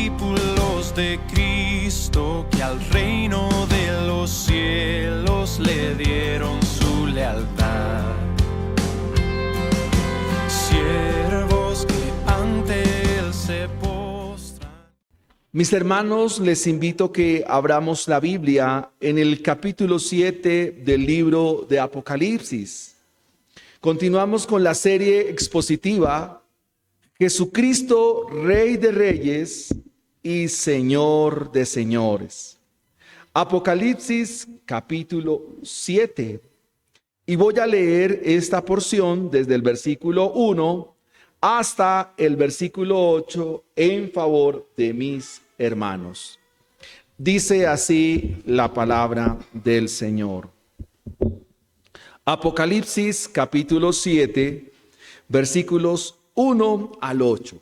discípulos de Cristo que al reino de los cielos le dieron su lealtad. Siervos que ante él se postran. Mis hermanos, les invito que abramos la Biblia en el capítulo 7 del libro de Apocalipsis. Continuamos con la serie expositiva Jesucristo, Rey de Reyes y Señor de Señores. Apocalipsis capítulo 7. Y voy a leer esta porción desde el versículo 1 hasta el versículo 8 en favor de mis hermanos. Dice así la palabra del Señor. Apocalipsis capítulo 7, versículos 1 al 8.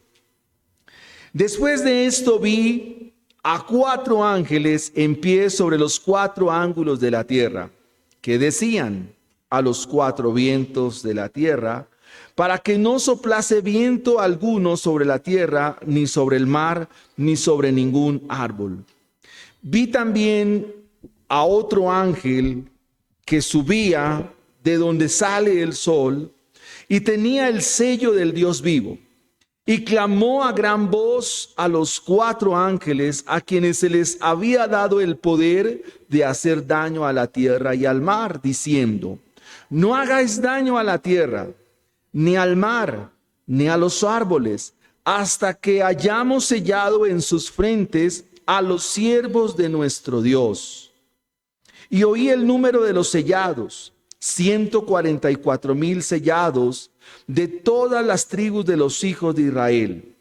Después de esto vi a 4 ángeles en pie sobre los 4 ángulos de la tierra, que decían a los 4 vientos de la tierra, para que no soplase viento alguno sobre la tierra, ni sobre el mar, ni sobre ningún árbol. Vi también a otro ángel que subía de donde sale el sol, y tenía el sello del Dios vivo, y clamó a gran voz a los 4 ángeles a quienes se les había dado el poder de hacer daño a la tierra y al mar, diciendo: no hagáis daño a la tierra, ni al mar, ni a los árboles, hasta que hayamos sellado en sus frentes a los siervos de nuestro Dios. Y oí el número de los sellados, 144,000 sellados de todas las tribus de los hijos de Israel.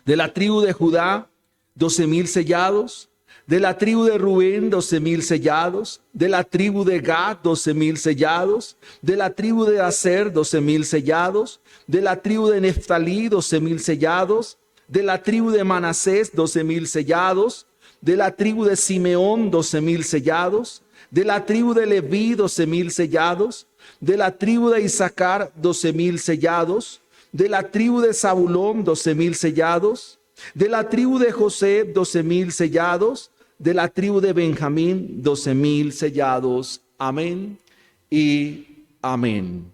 De la tribu de Judá, 12,000 sellados. De la tribu de Rubén, 12,000 sellados. De la tribu de Gad, 12,000 sellados. De la tribu de Aser, 12,000 sellados. De la tribu de Neftalí, 12,000 sellados. De la tribu de Manasés, 12,000 sellados. De la tribu de Simeón, 12,000 sellados. De la tribu de Leví, 12,000 sellados. De la tribu de Isaacar, 12,000 sellados. De la tribu de Zabulón, 12,000 sellados. De la tribu de José, 12,000 sellados. De la tribu de Benjamín, 12,000 sellados. Amén y amén.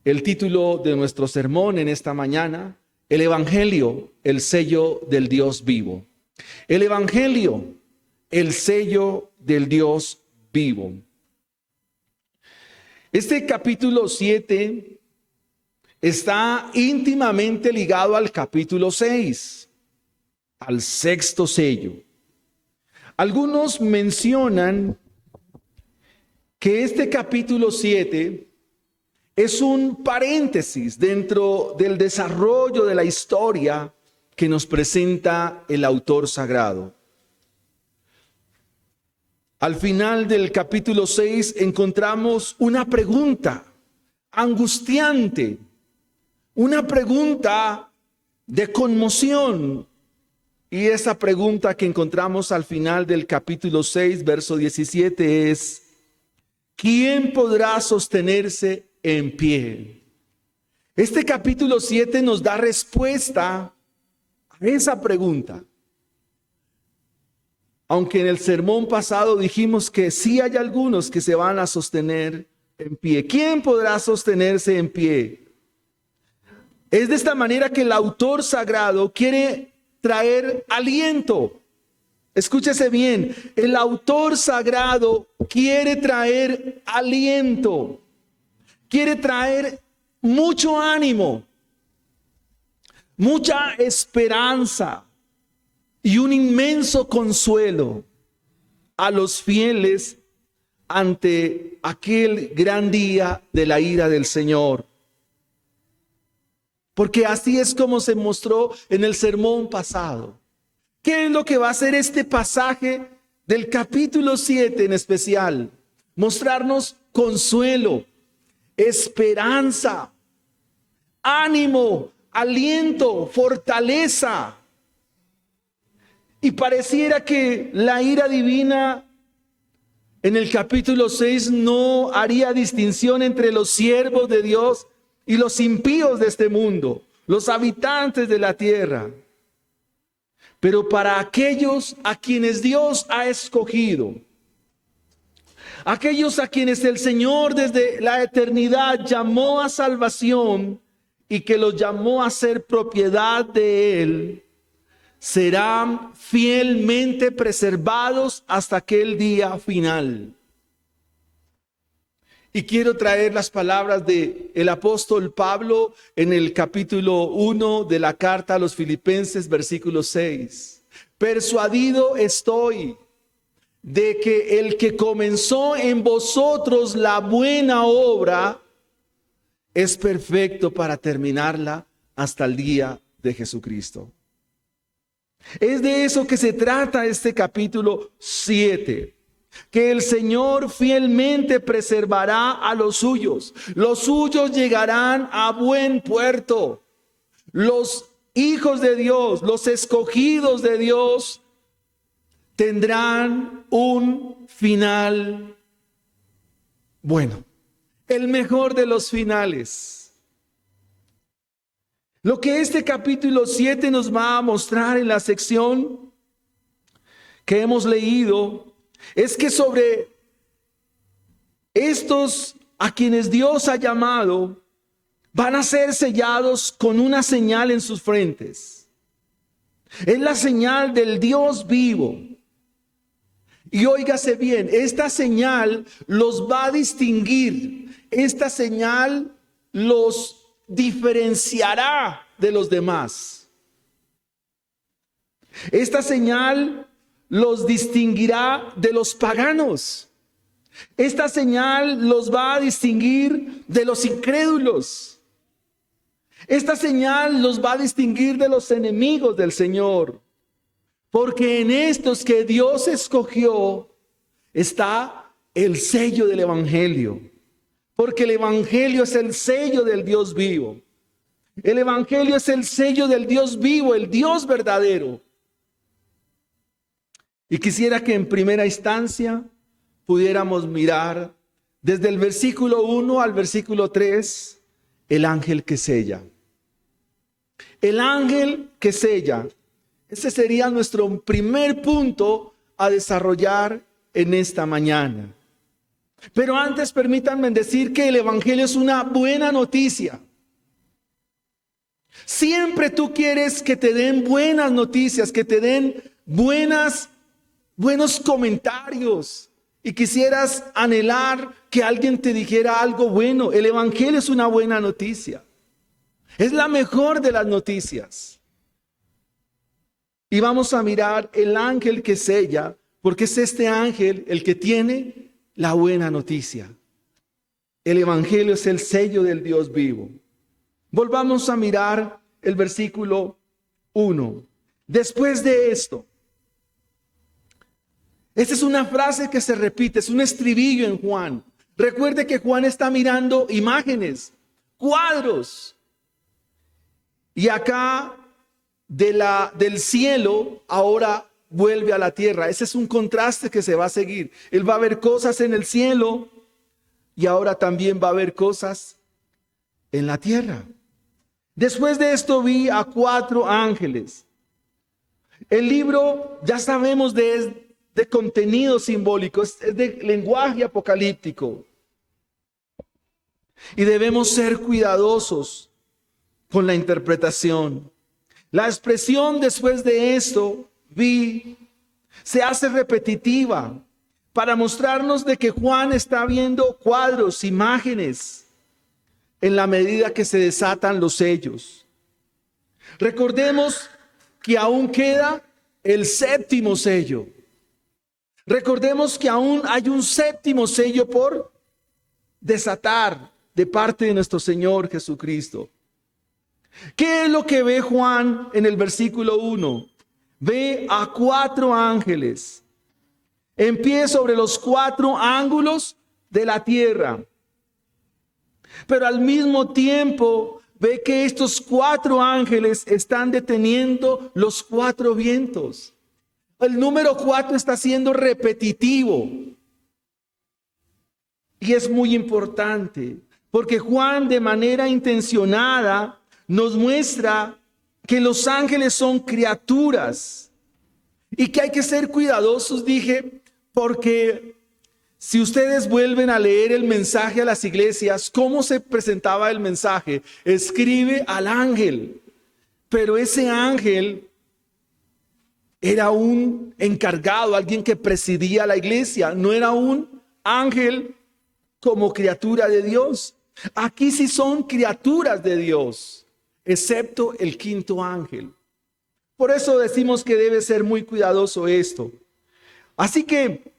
El título de nuestro sermón en esta mañana: el Evangelio, el sello del Dios vivo. El Evangelio, el sello del Dios vivo. Este capítulo 7 está íntimamente ligado al capítulo 6, al sexto sello. Algunos mencionan que este capítulo 7 es un paréntesis dentro del desarrollo de la historia que nos presenta el autor sagrado. Al final del capítulo 6 encontramos una pregunta angustiante, una pregunta de conmoción. Y esa pregunta que encontramos al final del capítulo 6, verso 17 es: ¿quién podrá sostenerse en pie? Este capítulo 7 nos da respuesta a esa pregunta. Aunque en el sermón pasado dijimos que sí hay algunos que se van a sostener en pie. ¿Quién podrá sostenerse en pie? Es de esta manera que el autor sagrado quiere traer aliento. Escúchese bien, el autor sagrado quiere traer aliento. Quiere traer mucho ánimo, mucha esperanza y un inmenso consuelo a los fieles ante aquel gran día de la ira del Señor. Porque así es como se mostró en el sermón pasado. ¿Qué es lo que va a hacer este pasaje del capítulo 7 en especial? Mostrarnos consuelo, esperanza, ánimo, aliento, fortaleza. Y pareciera que la ira divina en el capítulo 6 no haría distinción entre los siervos de Dios y los impíos de este mundo, los habitantes de la tierra. Pero para aquellos a quienes Dios ha escogido, aquellos a quienes el Señor desde la eternidad llamó a salvación y que los llamó a ser propiedad de Él, serán fielmente preservados hasta aquel día final. Y quiero traer las palabras del apóstol Pablo en el capítulo 1 de la carta a los Filipenses, versículo 6. Persuadido estoy de que el que comenzó en vosotros la buena obra es perfecto para terminarla hasta el día de Jesucristo. Es de eso que se trata este capítulo 7. Que el Señor fielmente preservará a los suyos. Los suyos llegarán a buen puerto. Los hijos de Dios, los escogidos de Dios, tendrán un final bueno. El mejor de los finales. Lo que este capítulo 7 nos va a mostrar en la sección que hemos leído es que sobre estos a quienes Dios ha llamado van a ser sellados con una señal en sus frentes. Es la señal del Dios vivo. Y óigase bien, esta señal los va a distinguir. Esta señal los diferenciará de los demás. Esta señal los distinguirá de los paganos. Esta señal los va a distinguir de los incrédulos. Esta señal los va a distinguir de los enemigos del Señor. Porque en estos que Dios escogió está el sello del Evangelio. Porque el Evangelio es el sello del Dios vivo. El Evangelio es el sello del Dios vivo, el Dios verdadero. Y quisiera que en primera instancia pudiéramos mirar desde el versículo 1 al versículo 3, el ángel que sella. El ángel que sella. Ese sería nuestro primer punto a desarrollar en esta mañana. Pero antes permítanme decir que el Evangelio es una buena noticia. Siempre tú quieres que te den buenas noticias, que te den buenos comentarios. Y quisieras anhelar que alguien te dijera algo bueno. El Evangelio es una buena noticia. Es la mejor de las noticias. Y vamos a mirar el ángel que sella, porque es este ángel el que tiene la buena noticia. El Evangelio es el sello del Dios vivo. Volvamos a mirar el versículo 1. Después de esto, esta es una frase que se repite, es un estribillo en Juan. Recuerde que Juan está mirando imágenes, cuadros. Y acá del cielo ahora vuelve a la tierra. Ese es un contraste que se va a seguir. Él va a ver cosas en el cielo y ahora también va a ver cosas en la tierra. Después de esto vi a 4 ángeles. El libro ya sabemos de contenido simbólico, es de lenguaje apocalíptico. Y debemos ser cuidadosos con la interpretación. La expresión después de esto vi se hace repetitiva para mostrarnos de que Juan está viendo cuadros, imágenes, en la medida que se desatan los sellos. Recordemos que aún queda el 7º sello. Recordemos que aún hay un 7º sello por desatar de parte de nuestro Señor Jesucristo. ¿Qué es lo que ve Juan en el versículo 1? Ve a 4 ángeles en pie sobre los 4 ángulos de la tierra. Pero al mismo tiempo ve que estos 4 ángeles están deteniendo los 4 vientos. El número 4 está siendo repetitivo. Y es muy importante porque Juan de manera intencionada nos muestra que los ángeles son criaturas y que hay que ser cuidadosos, dije, porque si ustedes vuelven a leer el mensaje a las iglesias, ¿cómo se presentaba el mensaje? Escribe al ángel, pero ese ángel era un encargado, alguien que presidía la iglesia, no era un ángel como criatura de Dios. Aquí sí son criaturas de Dios, excepto el quinto ángel. Por eso decimos que debe ser muy cuidadoso esto. Así que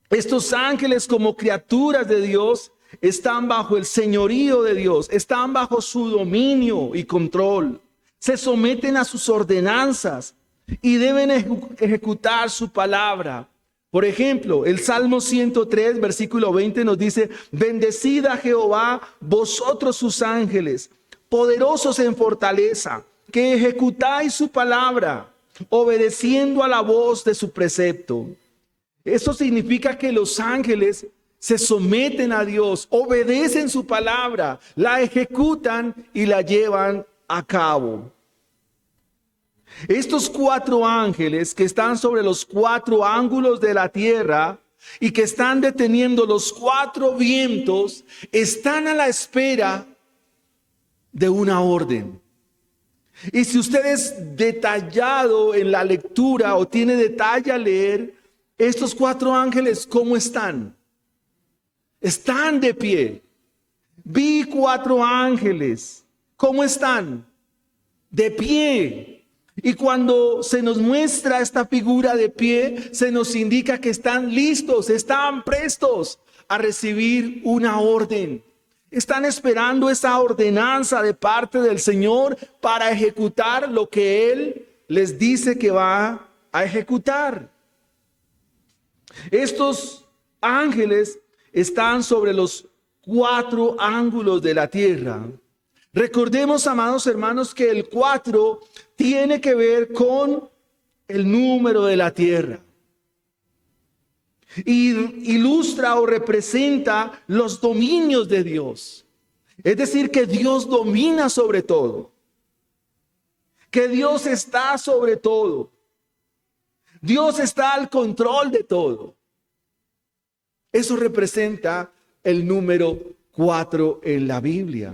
estos ángeles como criaturas de Dios están bajo el señorío de Dios, están bajo su dominio y control. Se someten a sus ordenanzas y deben ejecutar su palabra. Por ejemplo, el Salmo 103, versículo 20 nos dice: bendecid a Jehová, vosotros sus ángeles, poderosos en fortaleza, que ejecutáis su palabra, obedeciendo a la voz de su precepto. Esto significa que los ángeles se someten a Dios, obedecen su palabra, la ejecutan y la llevan a cabo. Estos 4 ángeles que están sobre los 4 ángulos de la tierra y que están deteniendo los 4 vientos, están a la espera de una orden. Y si usted es detallado en la lectura o tiene detalle a leer, estos 4 ángeles, ¿cómo están? Están de pie. Vi 4 ángeles. ¿Cómo están? De pie. Y cuando se nos muestra esta figura de pie, se nos indica que están listos, están prestos a recibir una orden. Están esperando esa ordenanza de parte del Señor para ejecutar lo que Él les dice que va a ejecutar. Estos ángeles están sobre los 4 ángulos de la tierra. Recordemos, amados hermanos, que el 4 tiene que ver con el número de la tierra. Y ilustra o representa los dominios de Dios. Es decir, que Dios domina sobre todo. Que Dios está sobre todo. Dios está al control de todo. Eso representa el número 4 en la Biblia.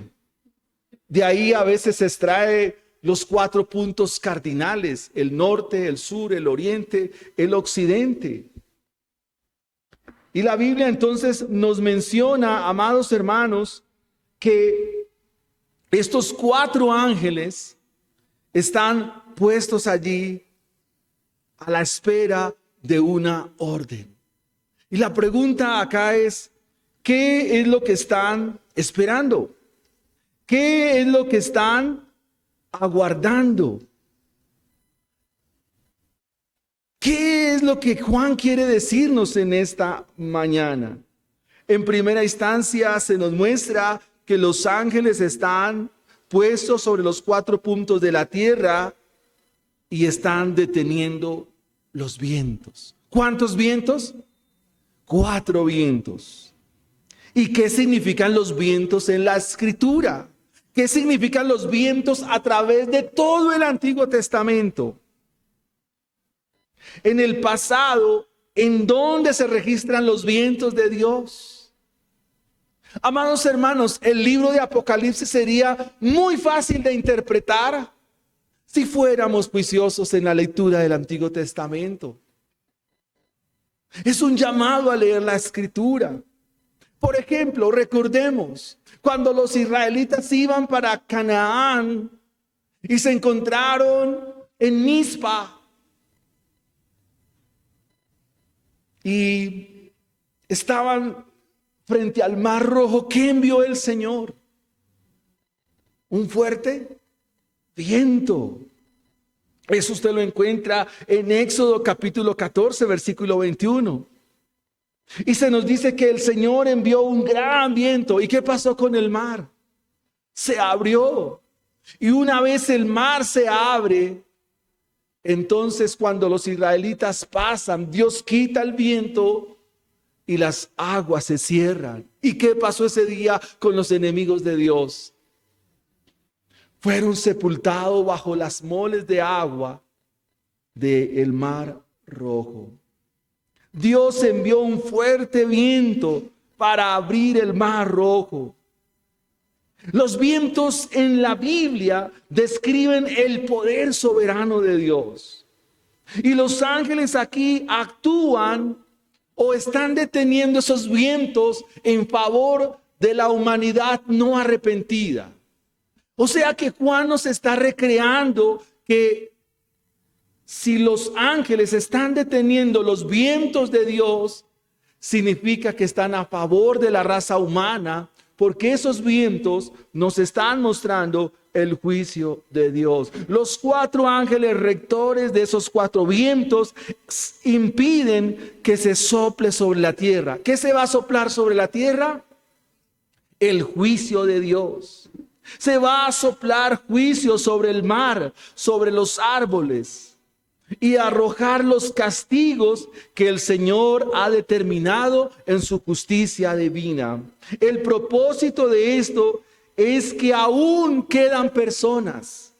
De ahí a veces se extrae los 4 puntos cardinales: el norte, el sur, el oriente, el occidente. Y la Biblia entonces nos menciona, amados hermanos, que estos 4 ángeles están puestos allí a la espera de una orden. Y la pregunta acá es: ¿qué es lo que están esperando? ¿Qué es lo que están aguardando? ¿Qué es lo que Juan quiere decirnos en esta mañana? En primera instancia se nos muestra que los ángeles están puestos sobre los 4 puntos de la tierra y están deteniendo los vientos. ¿Cuántos vientos? 4 vientos. ¿Y qué significan los vientos en la Escritura? ¿Qué significan los vientos a través de todo el Antiguo Testamento? En el pasado, ¿en dónde se registran los vientos de Dios? Amados hermanos, el libro de Apocalipsis sería muy fácil de interpretar si fuéramos juiciosos en la lectura del Antiguo Testamento. Es un llamado a leer la Escritura. Por ejemplo, recordemos cuando los israelitas iban para Canaán y se encontraron en Mizpa y estaban frente al Mar Rojo. ¿Qué envió el Señor? Un fuerte viento. Eso usted lo encuentra en Éxodo capítulo 14, versículo 21. Y se nos dice que el Señor envió un gran viento. ¿Y qué pasó con el mar? Se abrió. Y una vez el mar se abre, entonces cuando los israelitas pasan, Dios quita el viento y las aguas se cierran. ¿Y qué pasó ese día con los enemigos de Dios? fueron sepultados bajo las moles de agua del Mar Rojo. Dios envió un fuerte viento para abrir el Mar Rojo. Los vientos en la Biblia describen el poder soberano de Dios. Y los ángeles aquí actúan o están deteniendo esos vientos en favor de la humanidad no arrepentida. O sea que Juan nos está recreando que si los ángeles están deteniendo los vientos de Dios, significa que están a favor de la raza humana, porque esos vientos nos están mostrando el juicio de Dios. Los 4 ángeles rectores de esos 4 vientos impiden que se sople sobre la tierra. ¿Qué se va a soplar sobre la tierra? El juicio de Dios. Se va a soplar juicio sobre el mar, sobre los árboles, y arrojar los castigos que el Señor ha determinado en su justicia divina. El propósito de esto es que aún quedan personas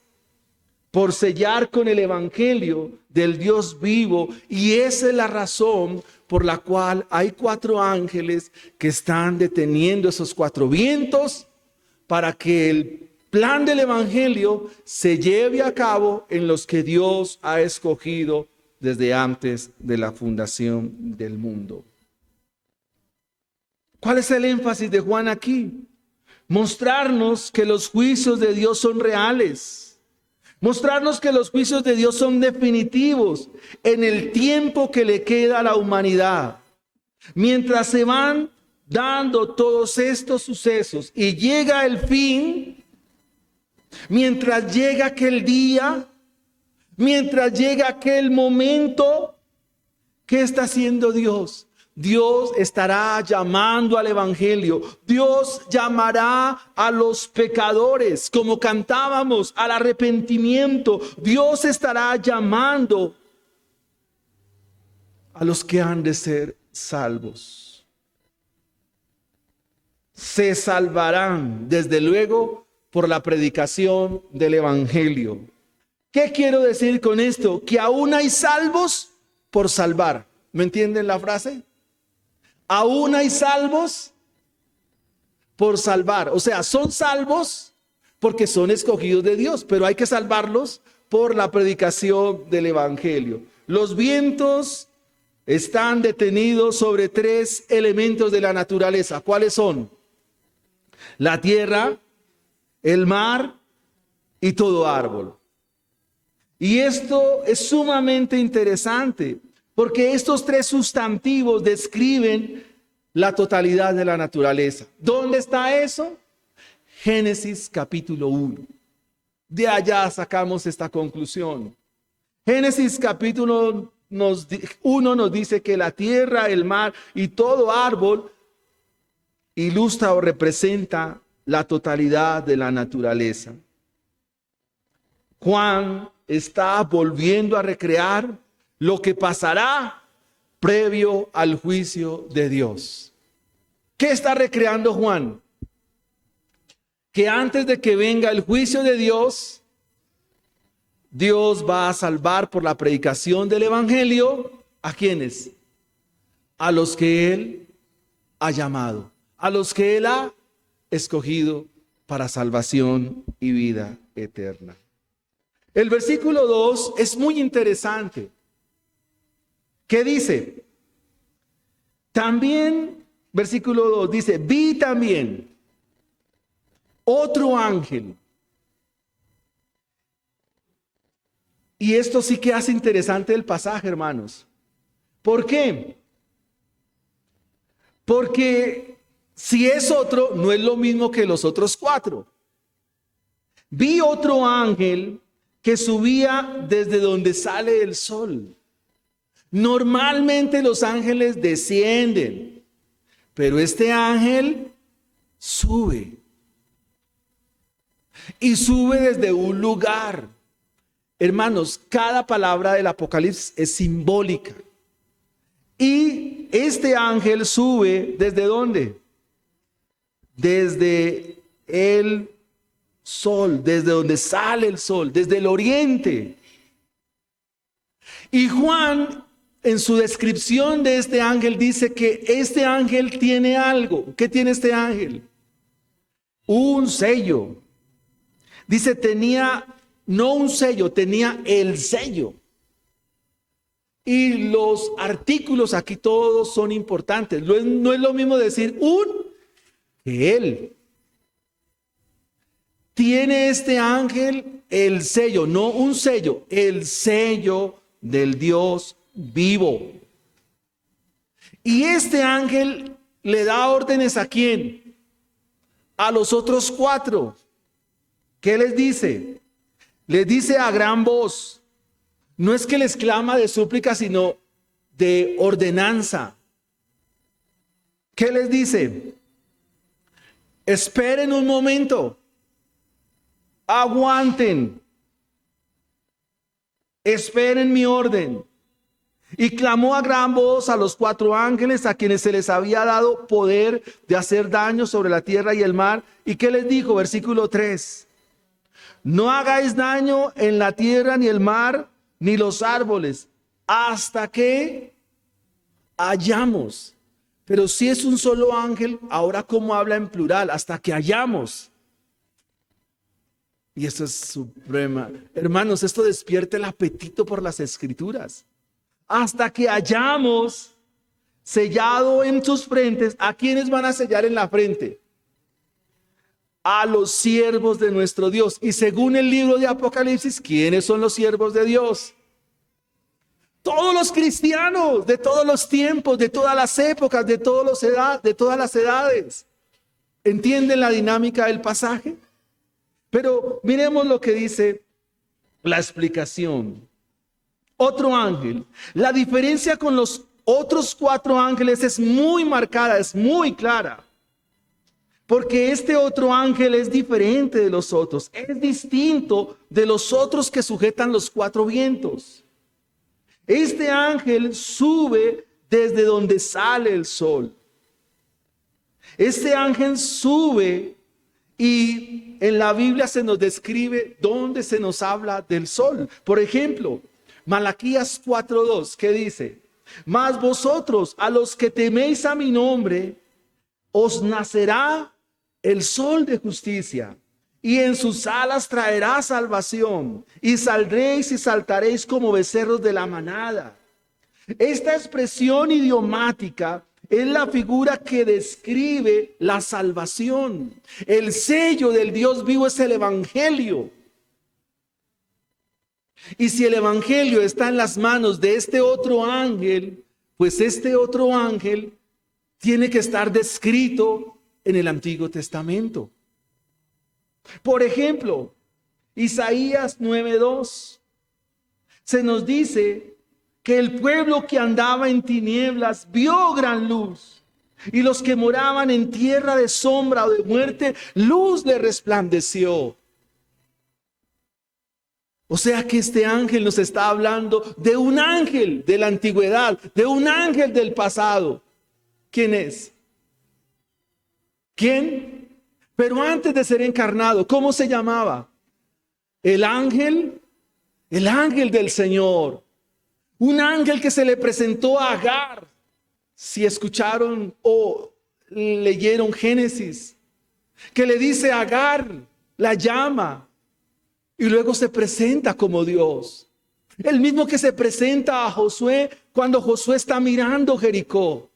por sellar con el evangelio del Dios vivo, y esa es la razón por la cual hay 4 ángeles que están deteniendo esos 4 vientos para que el plan del evangelio se lleve a cabo en los que Dios ha escogido desde antes de la fundación del mundo. ¿Cuál es el énfasis de Juan aquí? Mostrarnos que los juicios de Dios son reales. Mostrarnos que los juicios de Dios son definitivos en el tiempo que le queda a la humanidad. Mientras se van dando todos estos sucesos y llega el fin, mientras llega aquel día, mientras llega aquel momento, ¿qué está haciendo Dios? Dios estará llamando al evangelio. Dios llamará a los pecadores, como cantábamos, al arrepentimiento. Dios estará llamando a los que han de ser salvos. Se salvarán, desde luego, por la predicación del evangelio. ¿Qué quiero decir con esto? Que aún hay salvos por salvar. ¿Me entienden la frase? Aún hay salvos por salvar. O sea, son salvos porque son escogidos de Dios, pero hay que salvarlos por la predicación del evangelio. Los vientos están detenidos sobre 3 elementos de la naturaleza. ¿Cuáles son? La tierra, el mar y todo árbol. Y esto es sumamente interesante, porque estos 3 sustantivos describen la totalidad de la naturaleza. ¿Dónde está eso? Génesis capítulo 1. De allá sacamos esta conclusión. Génesis capítulo 1 nos dice que la tierra, el mar y todo árbol ilustra o representa la totalidad de la naturaleza. Juan está volviendo a recrear lo que pasará previo al juicio de Dios. ¿Qué está recreando Juan? Que antes de que venga el juicio de Dios, Dios va a salvar por la predicación del evangelio. ¿A quiénes? A los que Él ha llamado, a los que Él ha escogido para salvación y vida eterna. El versículo 2 es muy interesante. ¿Qué dice? También, versículo 2 dice, vi también otro ángel. Y esto sí que hace interesante el pasaje, hermanos. ¿Por qué? Porque si es otro, no es lo mismo que los otros 4. Vi otro ángel que subía desde donde sale el sol. Normalmente los ángeles descienden, pero este ángel sube. Y sube desde un lugar. Hermanos, cada palabra del Apocalipsis es simbólica. Y este ángel sube ¿desde dónde? Desde el sol, desde donde sale el sol, desde el oriente. Y Juan, en su descripción de este ángel, dice que este ángel tiene algo. ¿Qué tiene este ángel? Un sello. Dice, tenía, no un sello, tenía el sello. Y los artículos aquí todos son importantes. No es lo mismo decir un que él. Tiene este ángel el sello, no un sello, el sello del Dios vivo. Y este ángel le da órdenes ¿a quién? A los otros 4. ¿Qué les dice? Les dice a gran voz. No es que les clama de súplica, sino de ordenanza. ¿Qué les dice? Esperen un momento. Aguanten. Esperen mi orden. Y clamó a gran voz a los 4 ángeles a quienes se les había dado poder de hacer daño sobre la tierra y el mar. ¿Y qué les dijo? Versículo 3. No hagáis daño en la tierra ni el mar, ni los árboles, hasta que hayamos. Pero si es un solo ángel, ahora cómo habla en plural, hasta que hayamos. Y esto es suprema. Hermanos, esto despierta el apetito por las escrituras. Hasta que hayamos sellado en sus frentes. ¿A quiénes van a sellar en la frente? A los siervos de nuestro Dios. Y según el libro de Apocalipsis, ¿quiénes son los siervos de Dios? Todos los cristianos, de todos los tiempos, de todas las épocas, de todas las edades. ¿Entienden la dinámica del pasaje? Pero miremos lo que dice la explicación. Otro ángel. La diferencia con los otros 4 ángeles es muy marcada, es muy clara. Porque este otro ángel es diferente de los otros. Es distinto de los otros que sujetan los 4 vientos. Este ángel sube desde donde sale el sol. Este ángel sube y en la Biblia se nos describe dónde se nos habla del sol. Por ejemplo, Malaquías 4:2, ¿qué dice? Mas vosotros, a los que teméis a mi nombre, os nacerá el sol de justicia, y en sus alas traerá salvación, y saldréis y saltaréis como becerros de la manada. Esta expresión idiomática es la figura que describe la salvación. El sello del Dios vivo es el evangelio. Y si el evangelio está en las manos de este otro ángel, pues este otro ángel tiene que estar descrito en el Antiguo Testamento. Por ejemplo, Isaías 9:2 se nos dice que el pueblo que andaba en tinieblas vio gran luz, y los que moraban en tierra de sombra o de muerte, luz le resplandeció. O sea que este ángel nos está hablando de un ángel de la antigüedad, de un ángel del pasado. ¿Quién es? ¿Quién? Pero antes de ser encarnado, ¿cómo se llamaba? El ángel del Señor. Un ángel que se le presentó a Agar. Si escucharon o leyeron Génesis, que le dice a Agar, la llama y luego se presenta como Dios. El mismo que se presenta a Josué cuando Josué está mirando Jericó.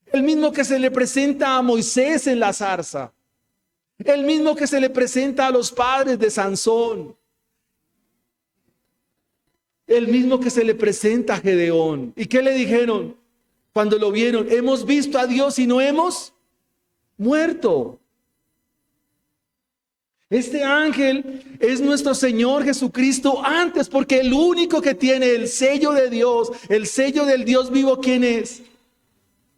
El mismo que se le presenta a Moisés en la zarza. El mismo que se le presenta a los padres de Sansón. El mismo que se le presenta a Gedeón. ¿Y qué le dijeron cuando lo vieron? Hemos visto a Dios y no hemos muerto. Este ángel es nuestro Señor Jesucristo antes, porque el único que tiene el sello de Dios, el sello del Dios vivo, ¿quién es?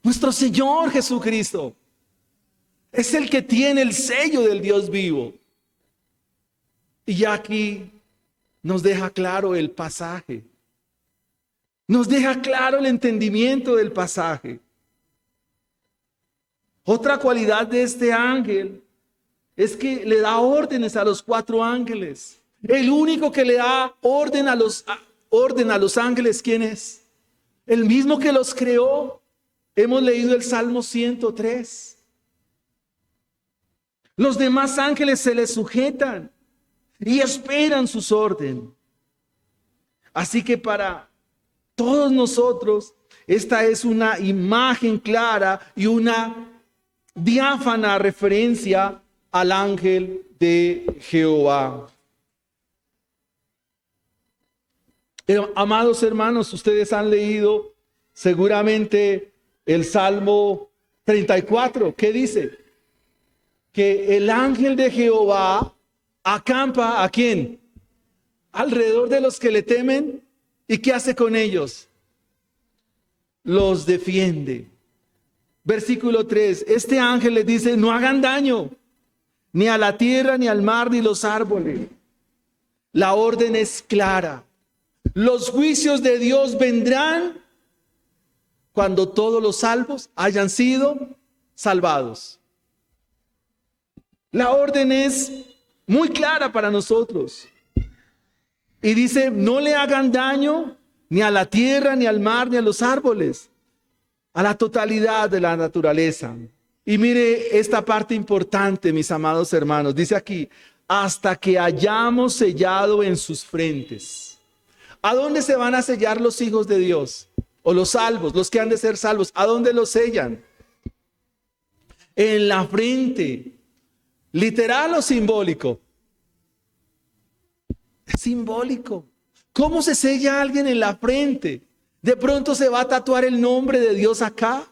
Nuestro Señor Jesucristo. Es el que tiene el sello del Dios vivo. Y ya aquí nos deja claro el pasaje. Nos deja claro el entendimiento del pasaje. Otra cualidad de este ángel es que le da órdenes a los 4 ángeles. El único que le da orden a los ángeles, ¿quién es? El mismo que los creó. Hemos leído el Salmo 103. Los demás ángeles se les sujetan y esperan sus órdenes. Así que para todos nosotros, esta es una imagen clara y una diáfana referencia al ángel de Jehová. Pero, amados hermanos, ustedes han leído seguramente el Salmo 34. ¿Qué dice? Que el ángel de Jehová acampa ¿a quién? Alrededor de los que le temen. ¿Y qué hace con ellos? Los defiende. Versículo 3. Este ángel les dice: no hagan daño ni a la tierra, ni al mar, ni los árboles. La orden es clara. Los juicios de Dios vendrán cuando todos los salvos hayan sido salvados. La orden es muy clara para nosotros. Y dice: no le hagan daño ni a la tierra, ni al mar, ni a los árboles, a la totalidad de la naturaleza. Y mire esta parte importante, mis amados hermanos. Dice aquí: hasta que hayamos sellado en sus frentes. ¿A dónde se van a sellar los hijos de Dios? O los salvos, los que han de ser salvos. ¿A dónde los sellan? En la frente. ¿Literal o simbólico? Es simbólico. ¿Cómo se sella a alguien en la frente? ¿De pronto se va a tatuar el nombre de Dios acá?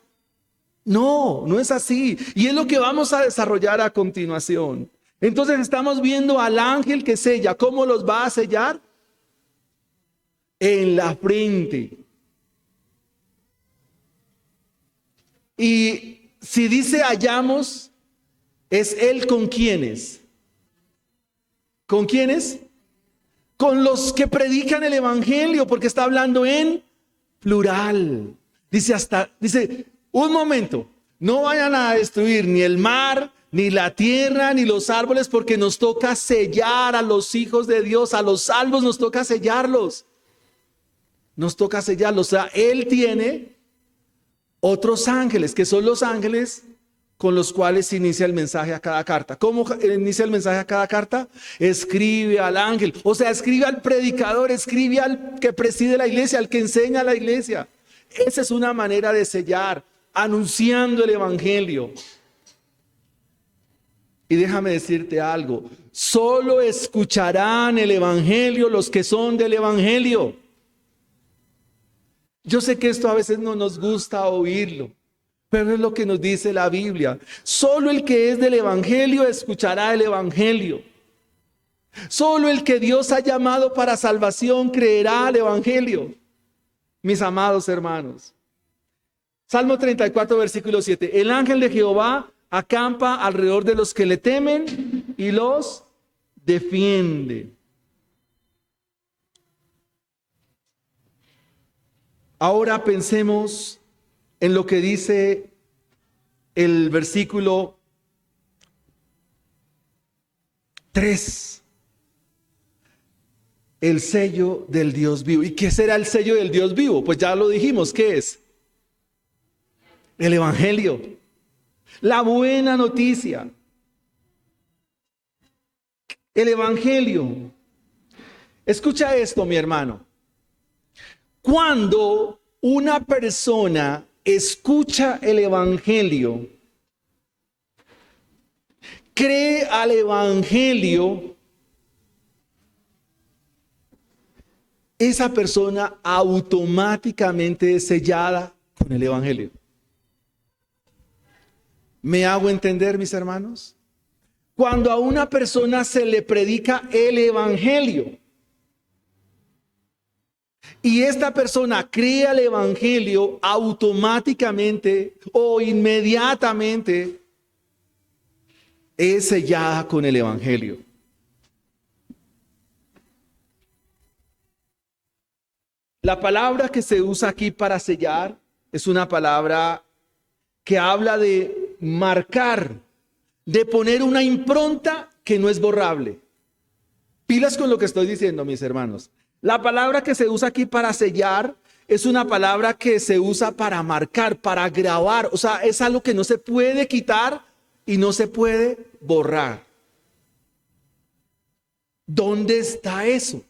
No, no es así. Y es lo que vamos a desarrollar a continuación. Entonces estamos viendo al ángel que sella. ¿Cómo los va a sellar? En la frente. Y si dice hallamos, ¿es él con quiénes? ¿Con quiénes? Con los que predican el evangelio, porque está hablando en plural. Dice, un momento, no vayan a destruir ni el mar, ni la tierra, ni los árboles, porque nos toca sellar a los hijos de Dios, a los salvos nos toca sellarlos. Nos toca sellarlos. O sea, Él tiene otros ángeles, que son los ángeles con los cuales inicia el mensaje a cada carta. ¿Cómo inicia el mensaje a cada carta? Escribe al ángel, o sea, escribe al predicador, escribe al que preside la iglesia, al que enseña a la iglesia. Esa es una manera de sellar, anunciando el evangelio. Y déjame decirte algo, solo escucharán el evangelio los que son del evangelio. Yo sé que esto a veces no nos gusta oírlo, pero es lo que nos dice la Biblia. Solo el que es del evangelio escuchará el evangelio. Solo el que Dios ha llamado para salvación creerá al evangelio. Mis amados hermanos. Salmo 34, versículo 7. El ángel de Jehová acampa alrededor de los que le temen y los defiende. Ahora pensemos en lo que dice el versículo 3. El sello del Dios vivo. ¿Y qué será el sello del Dios vivo? Pues ya lo dijimos, ¿qué es? El evangelio. La buena noticia. El evangelio. Escucha esto, mi hermano. Cuando una persona escucha el evangelio, cree al evangelio, esa persona automáticamente es sellada con el evangelio. ¿Me hago entender, mis hermanos? Cuando a una persona se le predica el evangelio y esta persona cree al evangelio, automáticamente o inmediatamente es sellada con el evangelio. La palabra que se usa aquí para sellar es una palabra que habla de marcar, de poner una impronta que no es borrable. Pilas con lo que estoy diciendo, mis hermanos. La palabra que se usa aquí para sellar es una palabra que se usa para marcar, para grabar. O sea, es algo que no se puede quitar y no se puede borrar. ¿Dónde está eso?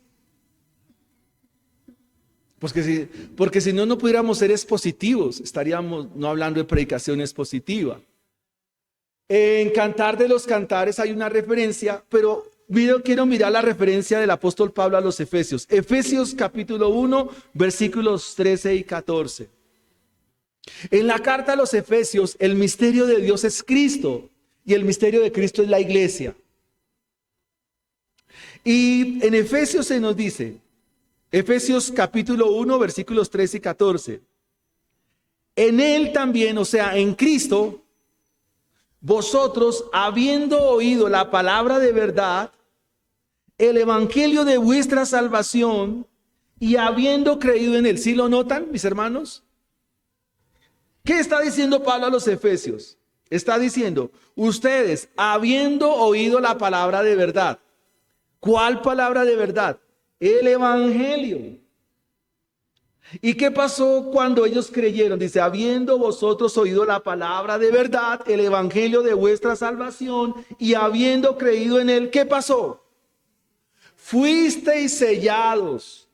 Porque si no, no pudiéramos ser expositivos. Estaríamos no hablando de predicación expositiva. En Cantar de los Cantares hay una referencia, pero quiero mirar la referencia del apóstol Pablo a los Efesios. Efesios capítulo 1, versículos 13 y 14. En la carta a los Efesios, el misterio de Dios es Cristo y el misterio de Cristo es la iglesia. Y en Efesios se nos dice, Efesios capítulo 1, versículos 13 y 14. En él también, o sea, en Cristo, vosotros, habiendo oído la palabra de verdad, el evangelio de vuestra salvación, y habiendo creído en él. ¿Sí lo notan, mis hermanos? ¿Qué está diciendo Pablo a los Efesios? Está diciendo, ustedes, habiendo oído la palabra de verdad. ¿Cuál palabra de verdad? El evangelio. ¿Y qué pasó cuando ellos creyeron? Dice, habiendo vosotros oído la palabra de verdad, el evangelio de vuestra salvación, y habiendo creído en él, ¿qué pasó? Fuisteis sellados.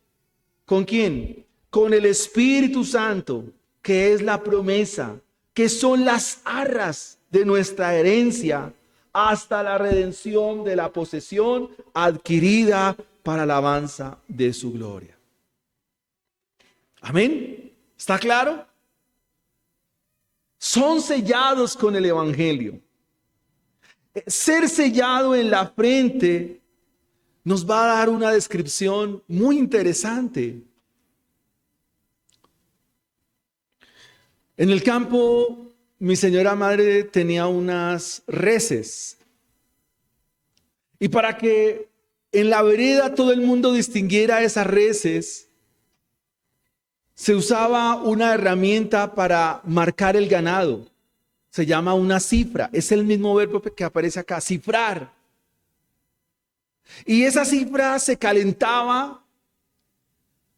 ¿Con quién? Con el Espíritu Santo, que es la promesa, que son las arras de nuestra herencia, hasta la redención de la posesión adquirida para alabanza de su gloria. Amén. ¿Está claro? Son sellados con el evangelio. Ser sellado en la frente nos va a dar una descripción muy interesante. En el campo, mi señora madre tenía unas reses. Y para que en la vereda todo el mundo distinguiera esas reses, se usaba una herramienta para marcar el ganado. Se llama una cifra. Es el mismo verbo que aparece acá, cifrar. Y esa cifra se calentaba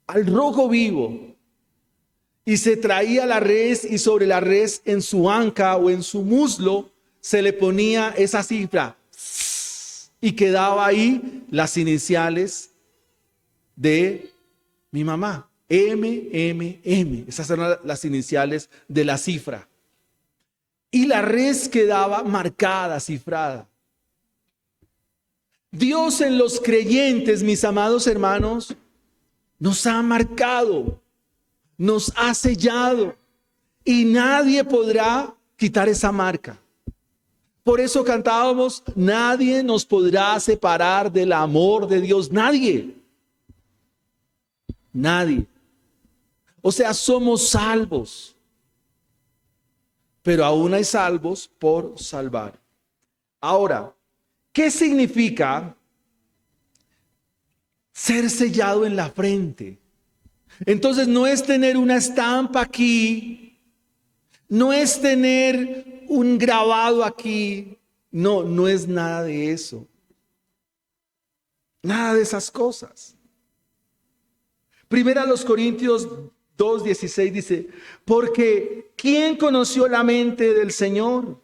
al rojo vivo. Y se traía la res, y sobre la res, en su anca o en su muslo, se le ponía esa cifra. Y quedaba ahí las iniciales de mi mamá. M. Esas eran las iniciales de la cifra. Y la res quedaba marcada, cifrada. Dios en los creyentes, mis amados hermanos, nos ha marcado, nos ha sellado, y nadie podrá quitar esa marca. Por eso cantábamos, nadie nos podrá separar del amor de Dios. Nadie. O sea, somos salvos. Pero aún hay salvos por salvar. Ahora, ¿qué significa ser sellado en la frente? Entonces no es tener una estampa aquí, no es tener un grabado aquí, no es nada de eso. Nada de esas cosas. Primera a los Corintios 2:16 dice, porque ¿quién conoció la mente del Señor?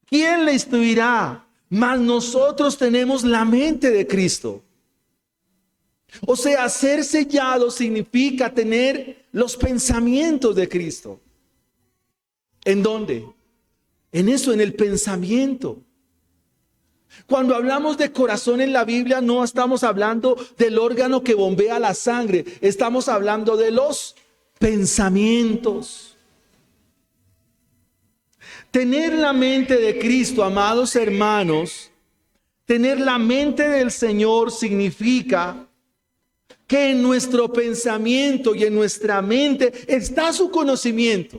¿Quién le instruirá? Mas nosotros tenemos la mente de Cristo. O sea, ser sellado significa tener los pensamientos de Cristo. ¿En dónde? En eso, en el pensamiento. Cuando hablamos de corazón en la Biblia, no estamos hablando del órgano que bombea la sangre. Estamos hablando de los pensamientos. Tener la mente de Cristo, amados hermanos, tener la mente del Señor significa que en nuestro pensamiento y en nuestra mente está su conocimiento.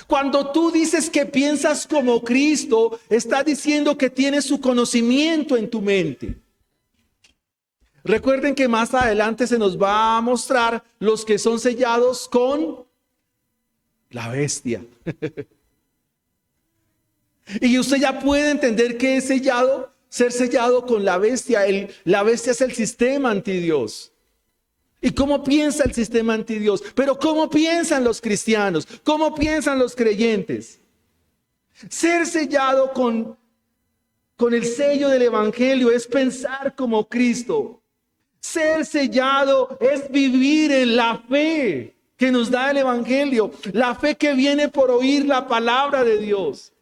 Cuando tú dices que piensas como Cristo, estás diciendo que tienes su conocimiento en tu mente. Recuerden que más adelante se nos va a mostrar los que son sellados con la bestia. Y usted ya puede entender que es sellado, ser sellado con la bestia. La bestia es el sistema antidios. ¿Y cómo piensa el sistema antidios? Pero ¿cómo piensan los cristianos? ¿Cómo piensan los creyentes? Ser sellado con el sello del evangelio es pensar como Cristo. Ser sellado es vivir en la fe que nos da el evangelio. La fe que viene por oír la palabra de Dios.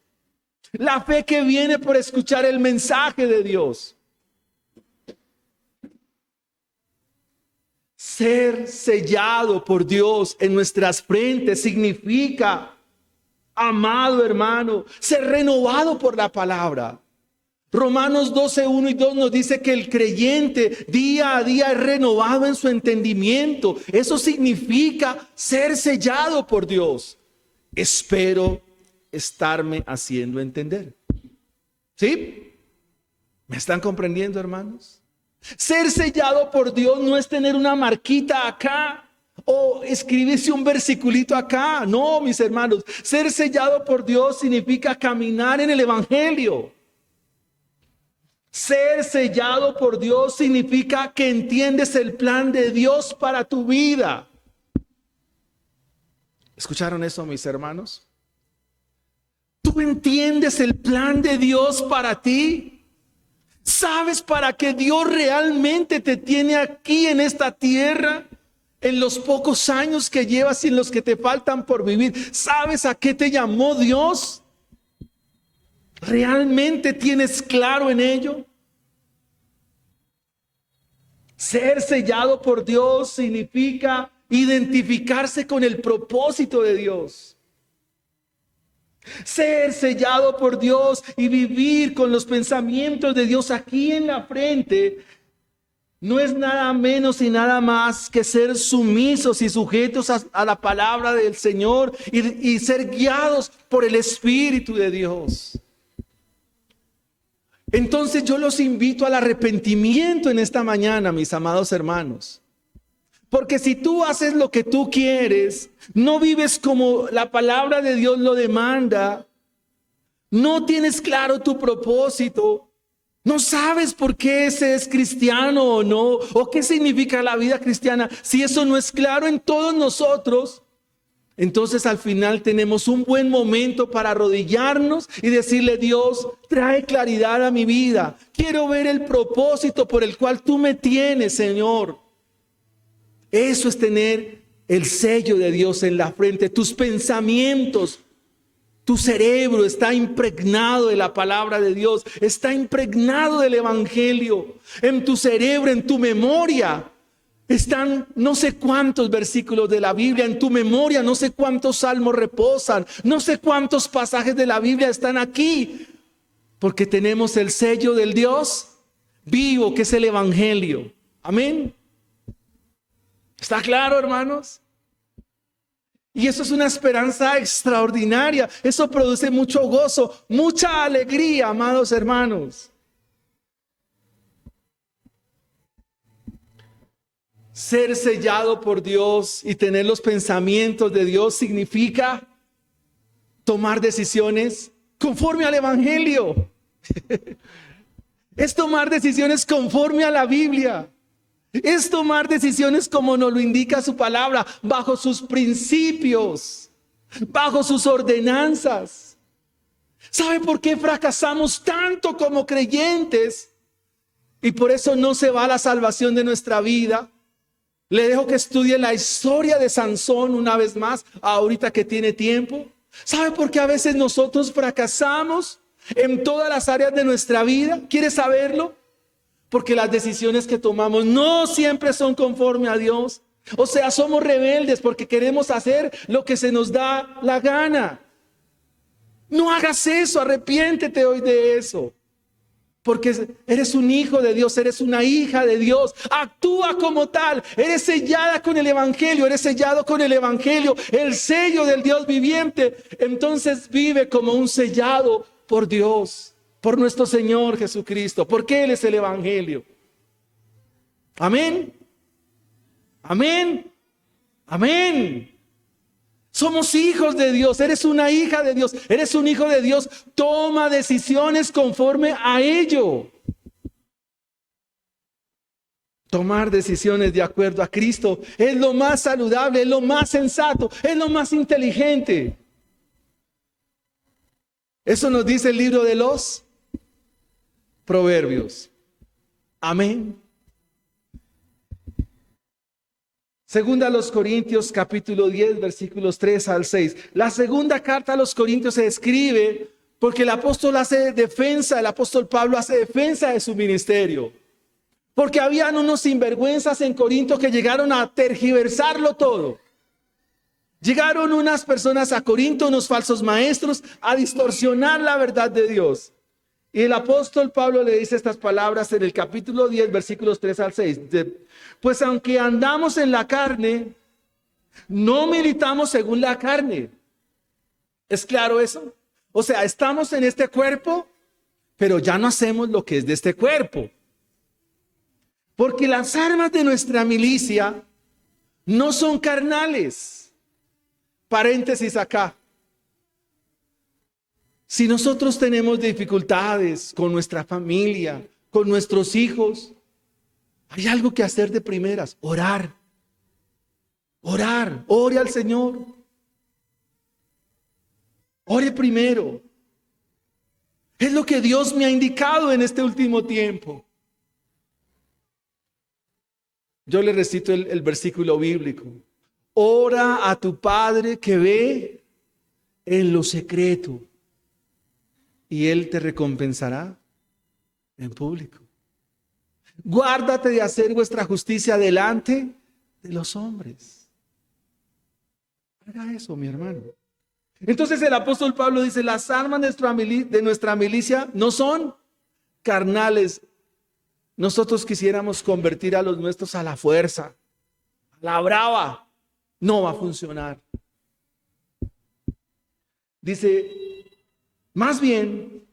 La fe que viene por escuchar el mensaje de Dios. Ser sellado por Dios en nuestras frentes significa, amado hermano, ser renovado por la palabra. Romanos 12:1 y 2 nos dice que el creyente día a día es renovado en su entendimiento. Eso significa ser sellado por Dios. Espero estarme haciendo entender. ¿Sí? ¿Me están comprendiendo, hermanos? Ser sellado por Dios no es tener una marquita acá o escribirse un versiculito acá. No, mis hermanos. Ser sellado por Dios significa caminar en el evangelio. Ser sellado por Dios significa que entiendes el plan de Dios para tu vida. ¿Escucharon eso, mis hermanos? ¿Tú entiendes el plan de Dios para ti? ¿Sabes para qué Dios realmente te tiene aquí en esta tierra? En los pocos años que llevas y en los que te faltan por vivir. ¿Sabes a qué te llamó Dios? ¿Realmente tienes claro en ello? Ser sellado por Dios significa identificarse con el propósito de Dios. Ser sellado por Dios y vivir con los pensamientos de Dios aquí en la frente no es nada menos y nada más que ser sumisos y sujetos a la palabra del Señor y ser guiados por el Espíritu de Dios. Entonces yo los invito al arrepentimiento en esta mañana, mis amados hermanos. Porque si tú haces lo que tú quieres, no vives como la palabra de Dios lo demanda, no tienes claro tu propósito, no sabes por qué se es cristiano o no, o qué significa la vida cristiana, si eso no es claro en todos nosotros, entonces al final tenemos un buen momento para arrodillarnos y decirle: Dios, trae claridad a mi vida. Quiero ver el propósito por el cual tú me tienes, Señor. Eso es tener el sello de Dios en la frente. Tus pensamientos, tu cerebro está impregnado de la palabra de Dios, está impregnado del evangelio. En tu cerebro, en tu memoria, están no sé cuántos versículos de la Biblia. En tu memoria no sé cuántos salmos reposan, no sé cuántos pasajes de la Biblia están aquí, porque tenemos el sello del Dios vivo, que es el evangelio. Amén. ¿Está claro, hermanos? Y eso es una esperanza extraordinaria. Eso produce mucho gozo, mucha alegría, amados hermanos. Ser sellado por Dios y tener los pensamientos de Dios significa tomar decisiones conforme al evangelio. Es tomar decisiones conforme a la Biblia. Es tomar decisiones como nos lo indica su palabra, bajo sus principios, bajo sus ordenanzas. ¿Sabe por qué fracasamos tanto como creyentes? Y por eso no se va la salvación de nuestra vida. Le dejo que estudie la historia de Sansón una vez más, ahorita que tiene tiempo. ¿Sabe por qué a veces nosotros fracasamos en todas las áreas de nuestra vida? ¿Quiere saberlo? Porque las decisiones que tomamos no siempre son conforme a Dios. O sea, somos rebeldes porque queremos hacer lo que se nos da la gana. No hagas eso, arrepiéntete hoy de eso. Porque eres un hijo de Dios, eres una hija de Dios. Actúa como tal, eres sellada con el evangelio, eres sellado con el evangelio, el sello del Dios viviente. Entonces vive como un sellado por Dios, por nuestro Señor Jesucristo, porque Él es el evangelio. Amén. Amén. Amén. Somos hijos de Dios, eres una hija de Dios, eres un hijo de Dios. Toma decisiones conforme a ello. Tomar decisiones de acuerdo a Cristo es lo más saludable, es lo más sensato, es lo más inteligente. Eso nos dice el libro de los Proverbios. Amén. Segunda a los Corintios, capítulo 10, versículos 3 al 6. La segunda carta a los Corintios se escribe porque el apóstol Pablo hace defensa de su ministerio. Porque habían unos sinvergüenzas en Corinto que llegaron a tergiversarlo todo. Llegaron unas personas a Corinto, unos falsos maestros, a distorsionar la verdad de Dios. Y el apóstol Pablo le dice estas palabras en el capítulo 10, versículos 3 al 6. Pues aunque andamos en la carne, no militamos según la carne. ¿Es claro eso? O sea, estamos en este cuerpo, pero ya no hacemos lo que es de este cuerpo. Porque las armas de nuestra milicia no son carnales. Paréntesis acá. Si nosotros tenemos dificultades con nuestra familia, con nuestros hijos, hay algo que hacer de primeras: orar. Orar, ore al Señor. Ore primero. Es lo que Dios me ha indicado en este último tiempo. Yo le recito el versículo bíblico. Ora a tu Padre que ve en lo secreto, y Él te recompensará en público. Guárdate de hacer vuestra justicia delante de los hombres. Haga eso, mi hermano. Entonces el apóstol Pablo dice: las armas de nuestra milicia no son carnales. Nosotros quisiéramos convertir a los nuestros a la fuerza, a la brava. No va a funcionar. Dice, más bien,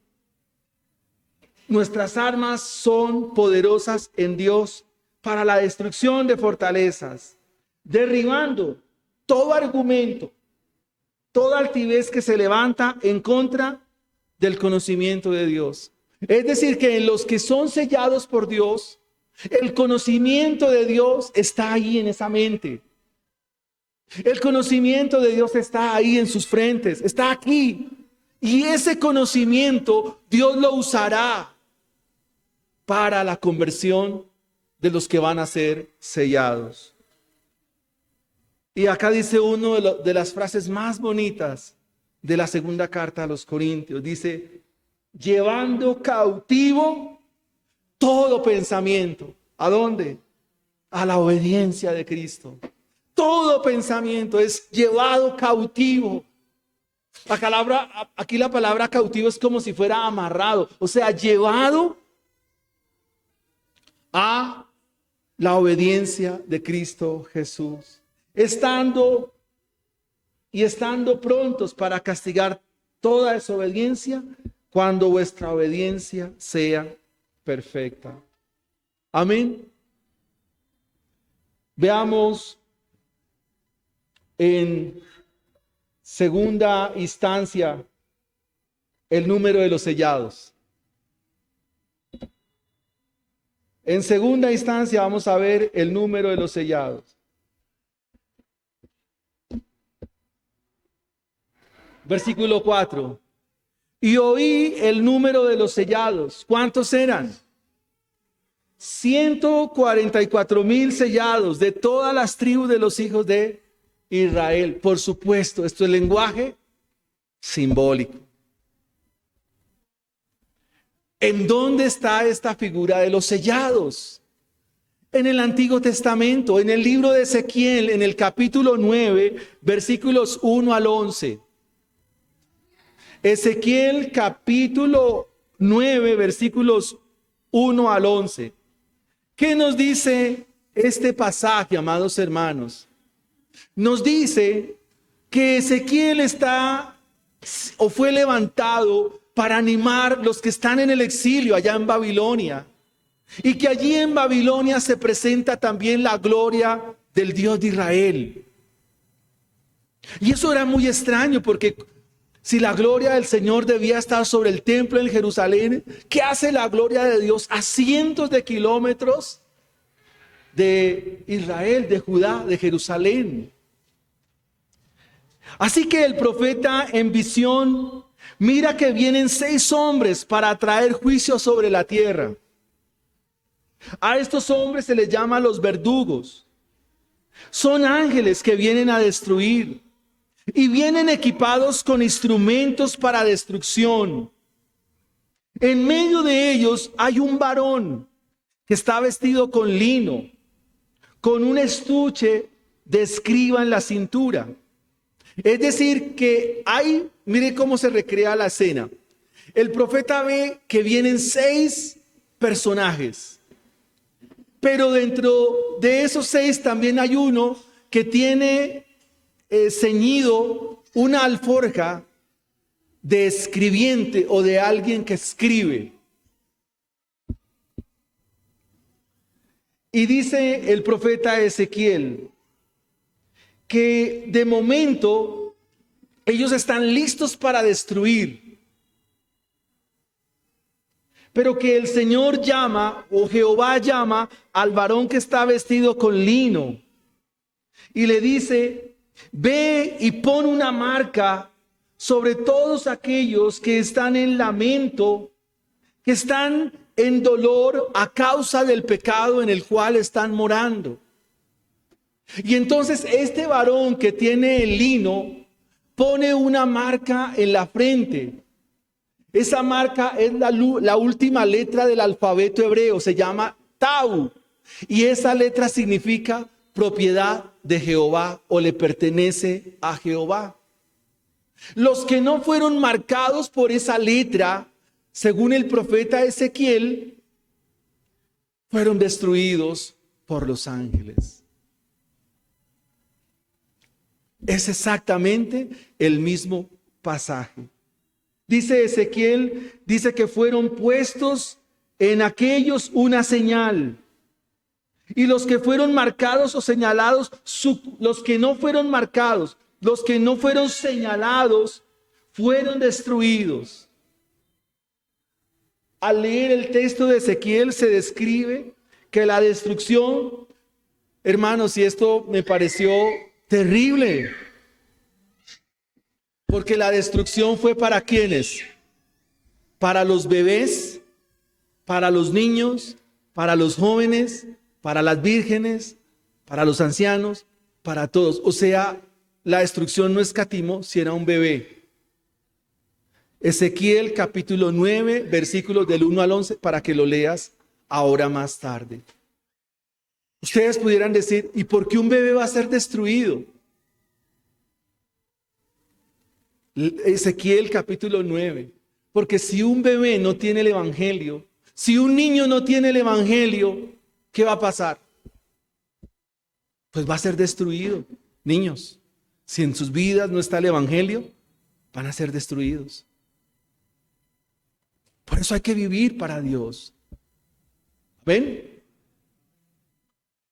nuestras armas son poderosas en Dios para la destrucción de fortalezas, derribando todo argumento, toda altivez que se levanta en contra del conocimiento de Dios. Es decir, que en los que son sellados por Dios, el conocimiento de Dios está ahí en esa mente. El conocimiento de Dios está ahí en sus frentes, está aquí. Y ese conocimiento Dios lo usará para la conversión de los que van a ser sellados. Y acá dice uno de las frases más bonitas de la segunda carta a los Corintios. Dice: llevando cautivo todo pensamiento. ¿A dónde? A la obediencia de Cristo. Todo pensamiento es llevado cautivo. Aquí la palabra cautivo es como si fuera amarrado. O sea, llevado a la obediencia de Cristo Jesús. Estando prontos para castigar toda desobediencia cuando vuestra obediencia sea perfecta. Amén. Veamos en segunda instancia el número de los sellados. En segunda instancia vamos a ver el número de los sellados. Versículo 4. Y oí el número de los sellados. ¿Cuántos eran? 144,000 sellados de todas las tribus de los hijos de Israel. Por supuesto, esto es lenguaje simbólico. ¿En dónde está esta figura de los sellados? En el Antiguo Testamento, en el libro de Ezequiel, en el capítulo 9, versículos 1 al 11. Ezequiel capítulo 9, versículos 1 al 11. ¿Qué nos dice este pasaje, amados hermanos? Nos dice que Ezequiel fue levantado para animar los que están en el exilio allá en Babilonia. Y que allí en Babilonia se presenta también la gloria del Dios de Israel. Y eso era muy extraño porque si la gloria del Señor debía estar sobre el templo en Jerusalén, ¿qué hace la gloria de Dios a cientos de kilómetros de Israel, de Judá, de Jerusalén? Así que el profeta en visión mira que vienen 6 hombres para traer juicio sobre la tierra. A estos hombres se les llama los verdugos. Son ángeles que vienen a destruir y vienen equipados con instrumentos para destrucción. En medio de ellos hay un varón que está vestido con lino, con un estuche de escriba en la cintura. Es decir, que hay, mire cómo se recrea la escena. El profeta ve que vienen 6 personajes, pero dentro de esos 6 también hay uno que tiene ceñido una alforja de escribiente o de alguien que escribe. Y dice el profeta Ezequiel que de momento ellos están listos para destruir, pero que el Señor llama, o Jehová llama al varón que está vestido con lino y le dice: ve y pon una marca sobre todos aquellos que están en lamento, que están en dolor a causa del pecado en el cual están morando. Y entonces este varón que tiene el lino pone una marca en la frente. Esa marca es la última letra del alfabeto hebreo, se llama Tau. Y esa letra significa propiedad de Jehová o le pertenece a Jehová. Los que no fueron marcados por esa letra, según el profeta Ezequiel, fueron destruidos por los ángeles. Es exactamente el mismo pasaje. Dice Ezequiel, dice que fueron puestos en aquellos una señal. Y los que fueron marcados o señalados, los que no fueron marcados, los que no fueron señalados, fueron destruidos. Al leer el texto de Ezequiel se describe que la destrucción, hermanos, y esto me pareció terrible, porque la destrucción fue para ¿quiénes? Para los bebés, para los niños, para los jóvenes, para las vírgenes, para los ancianos, para todos. O sea, la destrucción no escatimó si era un bebé. Ezequiel capítulo 9, versículos del 1 al 11, para que lo leas ahora más tarde. Ustedes pudieran decir, ¿y por qué un bebé va a ser destruido? Ezequiel capítulo 9. Porque si un bebé no tiene el evangelio, si un niño no tiene el evangelio, ¿qué va a pasar? Pues va a ser destruido. Niños, si en sus vidas no está el evangelio, van a ser destruidos. Por eso hay que vivir para Dios. ¿Ven?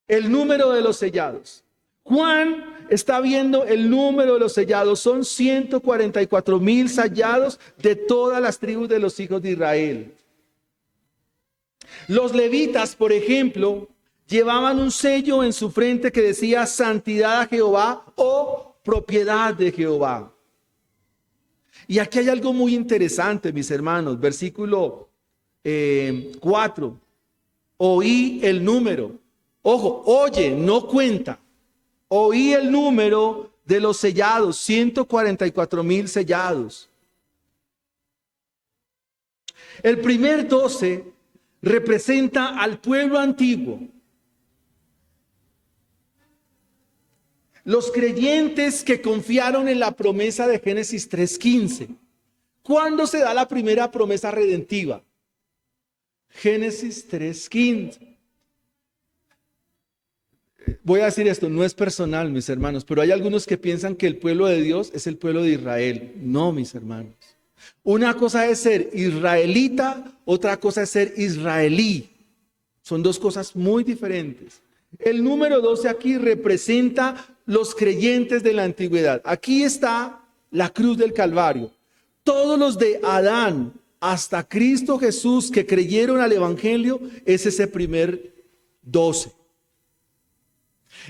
El número de los sellados. Juan está viendo el número de los sellados. Son 144,000 sellados de todas las tribus de los hijos de Israel. Los levitas, por ejemplo, llevaban un sello en su frente que decía santidad a Jehová o propiedad de Jehová. Y aquí hay algo muy interesante, mis hermanos. Versículo 4. Oí el número. Ojo, oye, no cuenta. Oí el número de los sellados, 144,000 sellados. El primer 12 representa al pueblo antiguo. Los creyentes que confiaron en la promesa de Génesis 3:15. ¿Cuándo se da la primera promesa redentiva? Génesis 3:15. Voy a decir esto, no es personal, mis hermanos, pero hay algunos que piensan que el pueblo de Dios es el pueblo de Israel. No, mis hermanos. Una cosa es ser israelita, otra cosa es ser israelí. Son dos cosas muy diferentes. El número 12 aquí representa los creyentes de la antigüedad. Aquí está la cruz del Calvario. Todos los de Adán hasta Cristo Jesús que creyeron al Evangelio es ese primer 12.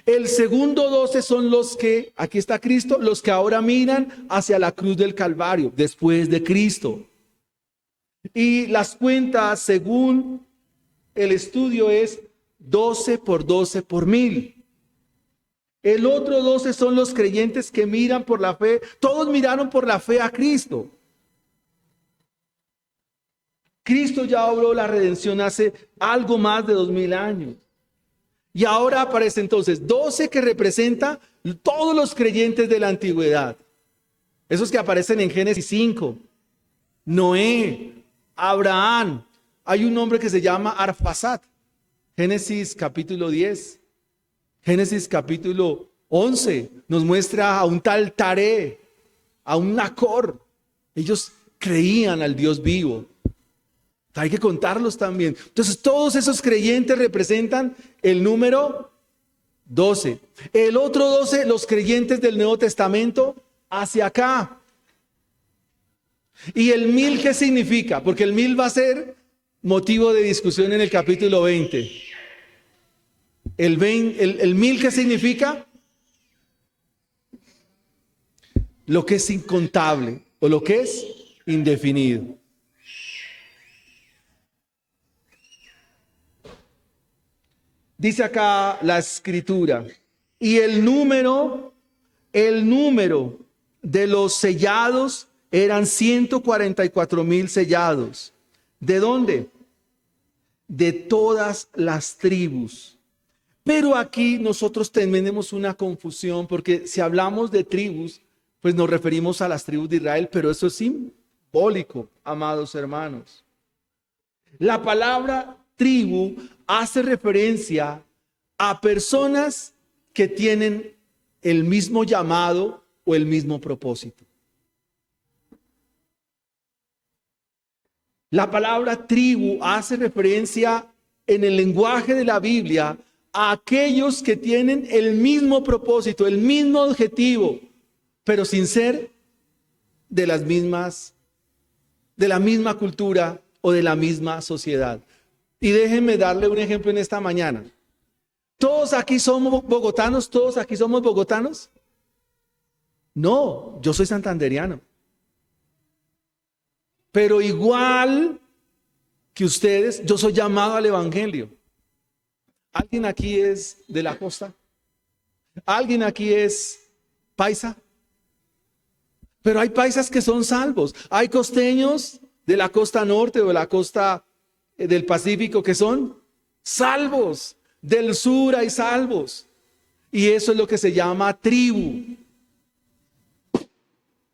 El segundo 12 son los que, aquí está Cristo, los que ahora miran hacia la cruz del Calvario, después de Cristo. Y las cuentas, según el estudio, es 12 por 12 por 1000. El otro 12 son los creyentes que miran por la fe. Todos miraron por la fe a Cristo. Cristo ya obró la redención hace algo más de 2000 años. Y ahora aparece entonces 12 que representa todos los creyentes de la antigüedad. Esos que aparecen en Génesis 5. Noé, Abraham. Hay un hombre que se llama Arfaxad. Génesis capítulo 10. Génesis capítulo 11 nos muestra a un tal Taré, a un Nacor. Ellos creían al Dios vivo. Hay que contarlos también. Entonces todos esos creyentes representan el número 12. El otro 12, los creyentes del Nuevo Testamento, hacia acá. ¿Y el 1000 qué significa? Porque el 1000 va a ser motivo de discusión en el capítulo 20. ¿El 1000 qué significa? Lo que es incontable o lo que es indefinido. Dice acá la escritura, y el número de los sellados eran 144,000 sellados. ¿De dónde? De todas las tribus. Pero aquí nosotros tenemos una confusión, porque si hablamos de tribus, pues nos referimos a las tribus de Israel, pero eso es simbólico, amados hermanos. La palabra tribu hace referencia a personas que tienen el mismo llamado o el mismo propósito. La palabra tribu hace referencia en el lenguaje de la Biblia a aquellos que tienen el mismo propósito, el mismo objetivo, pero sin ser de la misma cultura o de la misma sociedad. Y déjenme darle un ejemplo en esta mañana. ¿Todos aquí somos bogotanos? ¿Todos aquí somos bogotanos? No, yo soy santanderiano. Pero igual que ustedes, yo soy llamado al Evangelio. ¿Alguien aquí es de la costa? ¿Alguien aquí es paisa? Pero hay paisas que son salvos. Hay costeños de la costa norte o de la costa del Pacífico que son salvos. Del sur hay salvos. Y eso es lo que se llama tribu.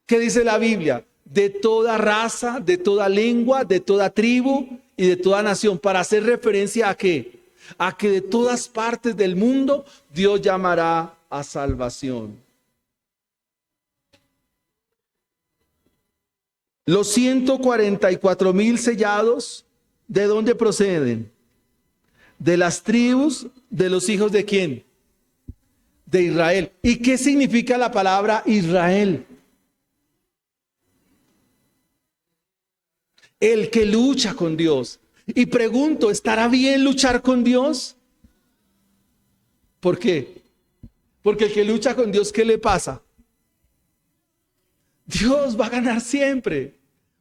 ¿Qué dice la Biblia? De toda raza, de toda lengua, de toda tribu y de toda nación. Para hacer referencia a qué? A que de todas partes del mundo Dios llamará a salvación. Los 144,000 sellados, ¿de dónde proceden? De las tribus de los hijos de ¿quién? De Israel. ¿Y qué significa la palabra Israel? El que lucha con Dios. Y pregunto, ¿estará bien luchar con Dios? ¿Por qué? Porque el que lucha con Dios, ¿qué le pasa? Dios va a ganar siempre.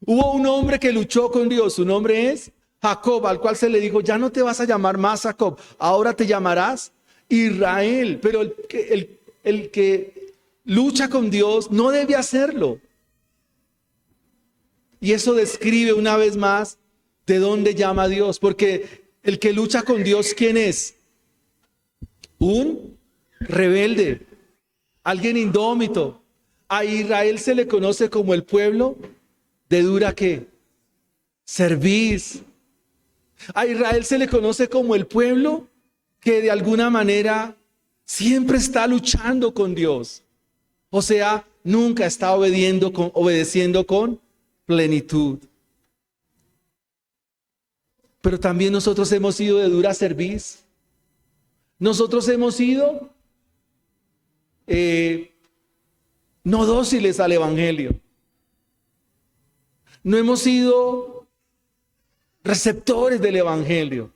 Hubo un hombre que luchó con Dios, su nombre es Jacob, al cual se le dijo, ya no te vas a llamar más Jacob, ahora te llamarás Israel. Pero el que lucha con Dios no debe hacerlo. Y eso describe una vez más de dónde llama a Dios, porque el que lucha con Dios, ¿quién es? Un rebelde, alguien indómito. A Israel se le conoce como el pueblo de dura ¿qué? Cerviz. A Israel se le conoce como el pueblo que de alguna manera siempre está luchando con Dios. O sea, nunca está obedeciendo con plenitud. Pero también nosotros hemos sido de dura cerviz. Nosotros hemos sido no dóciles al Evangelio. No hemos sido receptores del Evangelio.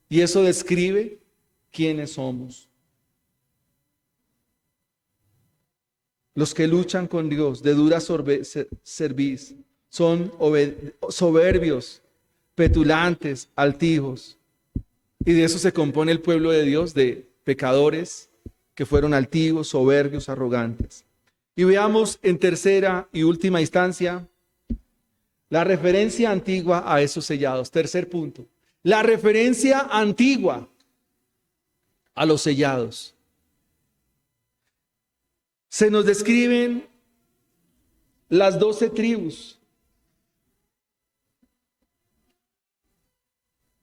Y eso describe quiénes somos. Los que luchan con Dios de dura cerviz son soberbios, petulantes, altivos. Y de eso se compone el pueblo de Dios, de pecadores que fueron altivos, soberbios, arrogantes. Y veamos en tercera y última instancia la referencia antigua a esos sellados. Tercer punto. La referencia antigua a los sellados. Se nos describen las 12 tribus.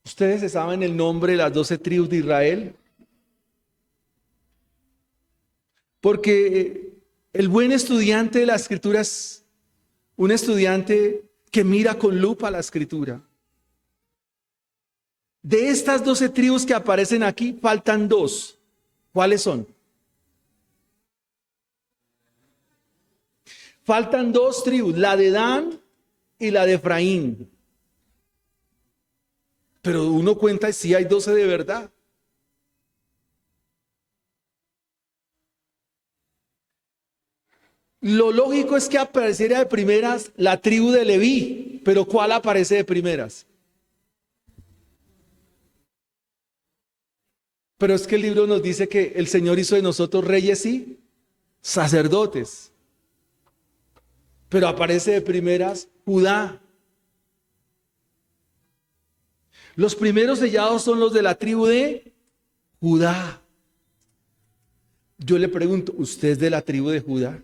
¿Ustedes se saben el nombre de las 12 tribus de Israel? Porque el buen estudiante de la Escritura es un estudiante que mira con lupa la Escritura. De estas 12 tribus que aparecen aquí, faltan 2. ¿Cuáles son? Faltan 2 tribus, la de Dan y la de Efraín. Pero uno cuenta y sí hay 12 de verdad. Lo lógico es que apareciera de primeras la tribu de Leví, pero ¿cuál aparece de primeras? Pero es que el libro nos dice que el Señor hizo de nosotros reyes y sacerdotes. Pero aparece de primeras Judá. Los primeros sellados son los de la tribu de Judá. Yo le pregunto, ¿usted es de la tribu de Judá?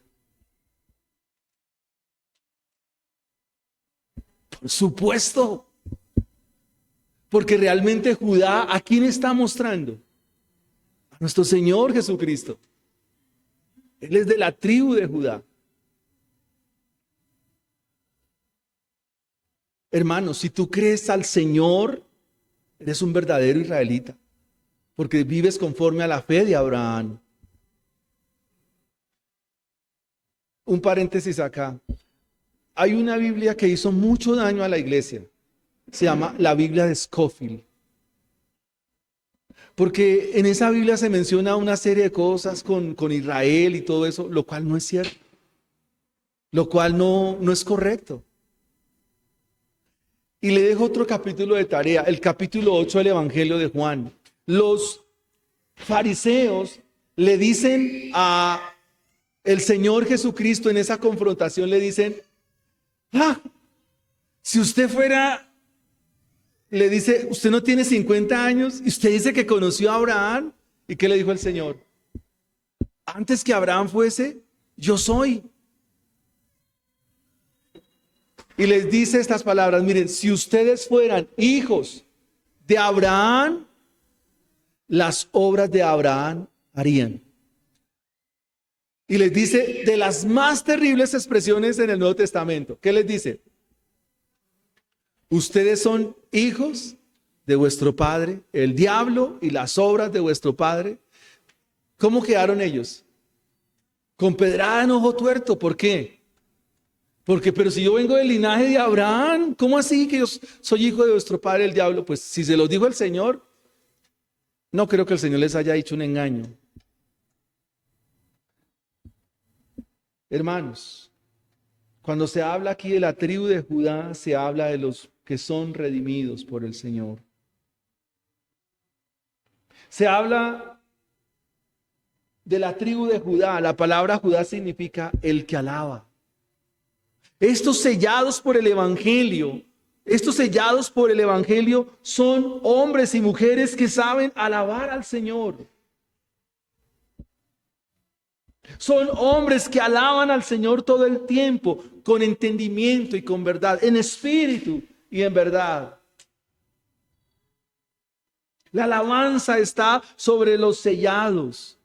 Por supuesto. Porque realmente Judá, ¿a quién está mostrando? A nuestro Señor Jesucristo. Él es de la tribu de Judá. Hermano, si tú crees al Señor, eres un verdadero israelita, porque vives conforme a la fe de Abraham. Un paréntesis acá. Hay una Biblia que hizo mucho daño a la iglesia. Se llama la Biblia de Scofield. Porque en esa Biblia se menciona una serie de cosas con Israel y todo eso, lo cual no es cierto. Lo cual no es correcto. Y le dejo otro capítulo de tarea, el capítulo 8 del Evangelio de Juan. Los fariseos le dicen a el Señor Jesucristo en esa confrontación, le dicen, si usted fuera, le dice, usted no tiene 50 años y usted dice que conoció a Abraham. ¿Y qué le dijo el Señor? Antes que Abraham fuese, yo soy. Y les dice estas palabras, miren, si ustedes fueran hijos de Abraham, las obras de Abraham harían. Y les dice de las más terribles expresiones en el Nuevo Testamento. ¿Qué les dice? Ustedes son hijos de vuestro padre, el diablo y las obras de vuestro padre. ¿Cómo quedaron ellos? Con pedrada en ojo tuerto. ¿Por qué? Porque, pero si yo vengo del linaje de Abraham, ¿cómo así que yo soy hijo de vuestro padre el diablo? Pues si se los dijo el Señor, no creo que el Señor les haya dicho un engaño. Hermanos, cuando se habla aquí de la tribu de Judá, se habla de los que son redimidos por el Señor. Se habla de la tribu de Judá. La palabra Judá significa el que alaba. Estos sellados por el Evangelio, son hombres y mujeres que saben alabar al Señor. Son hombres que alaban al Señor todo el tiempo, con entendimiento y con verdad, en espíritu y en verdad. La alabanza está sobre los sellados.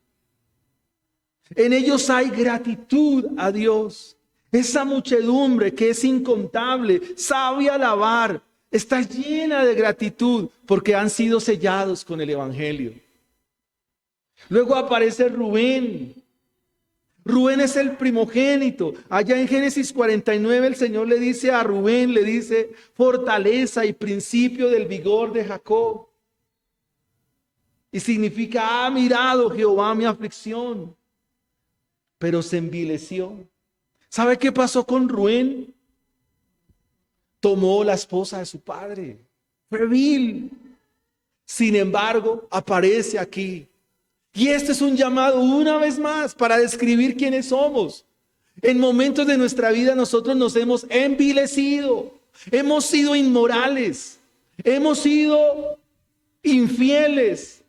En ellos hay gratitud a Dios. Esa muchedumbre que es incontable, sabe alabar, está llena de gratitud porque han sido sellados con el Evangelio. Luego aparece Rubén. Rubén es el primogénito. Allá en Génesis 49 el Señor le dice a Rubén, le dice, fortaleza y principio del vigor de Jacob. Y significa, ha mirado Jehová mi aflicción, pero se envileció. ¿Sabe qué pasó con Rubén? Tomó la esposa de su padre. Fue vil. Sin embargo, aparece aquí. Y este es un llamado una vez más para describir quiénes somos. En momentos de nuestra vida nosotros nos hemos envilecido, hemos sido inmorales, hemos sido infieles.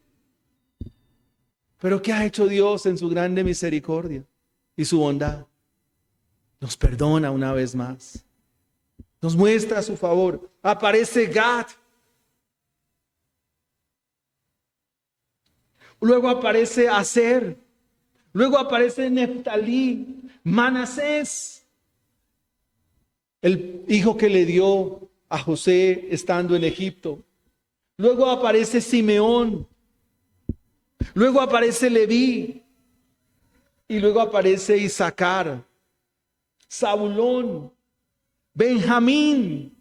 Pero ¿qué ha hecho Dios en su grande misericordia y su bondad? Nos perdona una vez más. Nos muestra su favor. Aparece Gad. Luego aparece Aser. Luego aparece Neftalí, Manasés, el hijo que le dio a José estando en Egipto. Luego aparece Simeón. Luego aparece Leví. Y luego aparece Isaacar, Zabulón, Benjamín.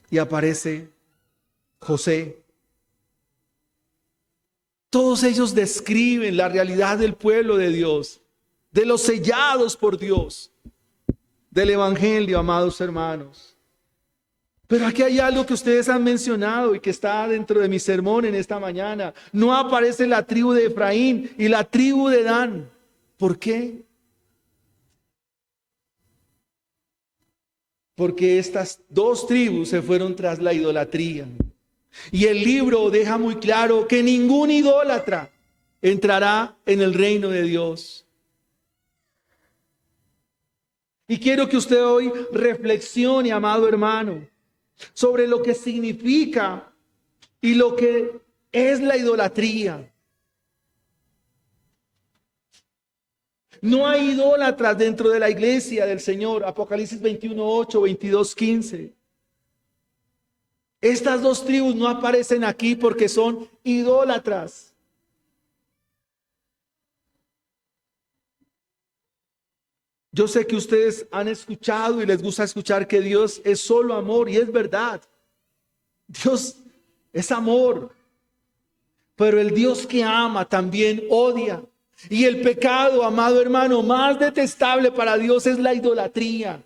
Y aparece José. Todos ellos describen la realidad del pueblo de Dios, de los sellados por Dios, del evangelio, amados hermanos. Pero aquí hay algo que ustedes han mencionado y que está dentro de mi sermón en esta mañana. No aparece la tribu de Efraín y la tribu de Dan. ¿Por qué? Porque estas dos tribus se fueron tras la idolatría. Y el libro deja muy claro que ningún idólatra entrará en el reino de Dios. Y quiero que usted hoy reflexione, amado hermano, sobre lo que significa y lo que es la idolatría. No hay idólatras dentro de la iglesia del Señor. Apocalipsis 21:8, 22:15. Estas dos tribus no aparecen aquí porque son idólatras. Yo sé que ustedes han escuchado y les gusta escuchar que Dios es solo amor, y es verdad. Dios es amor. Pero el Dios que ama también odia. Y el pecado, amado hermano, más detestable para Dios es la idolatría.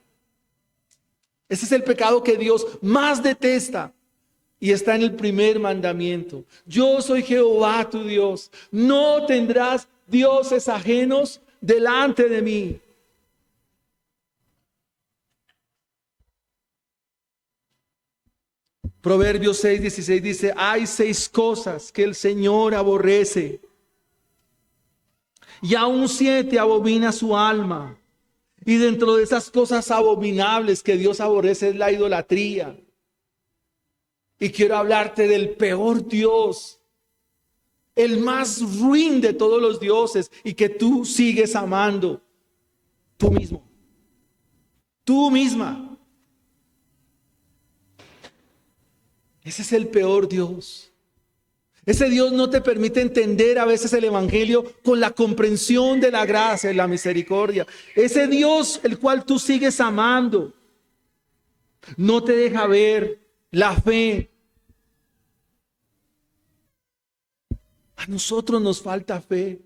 Ese es el pecado que Dios más detesta. Y está en el primer mandamiento. Yo soy Jehová tu Dios. No tendrás dioses ajenos delante de mí. Proverbios 6:16 dice: hay 6 cosas que el Señor aborrece, y aún 7 abomina su alma. Y dentro de esas cosas abominables que Dios aborrece es la idolatría. Y quiero hablarte del peor Dios, el más ruin de todos los dioses, y que tú sigues amando. Tú mismo. Tú misma. Ese es el peor Dios. Ese Dios no te permite entender a veces el evangelio con la comprensión de la gracia y la misericordia. Ese Dios el cual tú sigues amando no te deja ver la fe. A nosotros nos falta fe.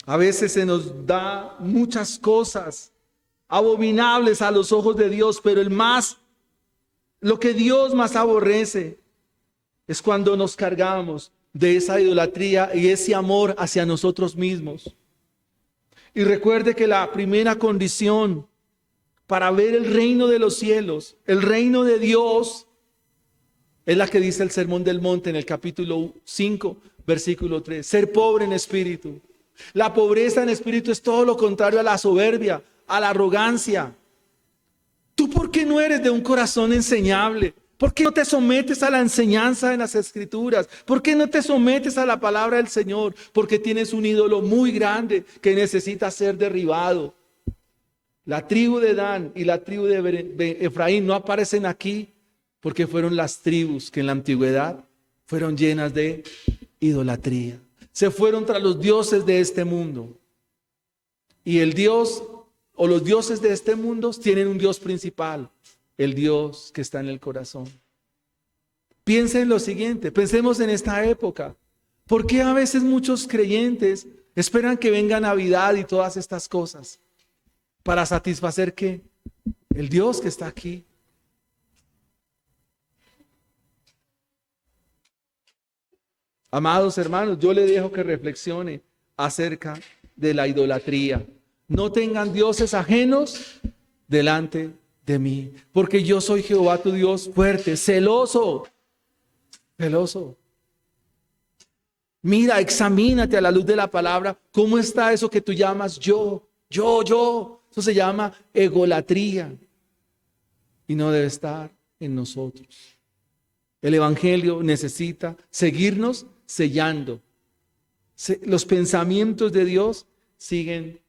A veces se nos da muchas cosas abominables a los ojos de Dios, pero lo que Dios más aborrece es cuando nos cargamos de esa idolatría y ese amor hacia nosotros mismos. Y recuerde que la primera condición para ver el reino de los cielos, el reino de Dios, es la que dice el Sermón del Monte en el capítulo 5, versículo 3. Ser pobre en espíritu. La pobreza en espíritu es todo lo contrario a la soberbia, a la arrogancia. ¿Tú por qué no eres de un corazón enseñable? ¿Por qué no te sometes a la enseñanza en las Escrituras? ¿Por qué no te sometes a la palabra del Señor? Porque tienes un ídolo muy grande que necesita ser derribado. La tribu de Dan y la tribu de Efraín no aparecen aquí porque fueron las tribus que en la antigüedad fueron llenas de idolatría. Se fueron tras los dioses de este mundo. Y el Dios o los dioses de este mundo tienen un Dios principal, el Dios que está en el corazón. Piensen en lo siguiente, pensemos en esta época. ¿Por qué a veces muchos creyentes esperan que venga Navidad y todas estas cosas? ¿Para satisfacer qué? El Dios que está aquí. Amados hermanos, yo le dejo que reflexione acerca de la idolatría. No tengan dioses ajenos delante de mí, porque yo soy Jehová tu Dios fuerte, celoso. Mira, examínate a la luz de la palabra. ¿Cómo está eso que tú llamas yo? Eso se llama egolatría. Y no debe estar en nosotros. El evangelio necesita seguirnos sellando. Los pensamientos de Dios siguen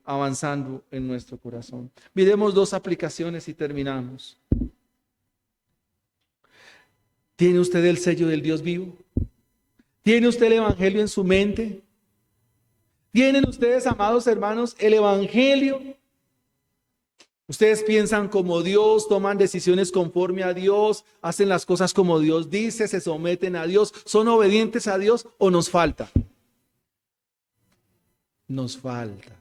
avanzando en nuestro corazón. Miremos 2 aplicaciones y terminamos. ¿Tiene usted el sello del Dios vivo? ¿Tiene usted el evangelio en su mente? ¿Tienen ustedes, amados hermanos, el evangelio? Ustedes piensan como Dios, toman decisiones conforme a Dios, hacen las cosas como Dios dice, se someten a Dios, ¿son obedientes a Dios o nos falta? Nos falta.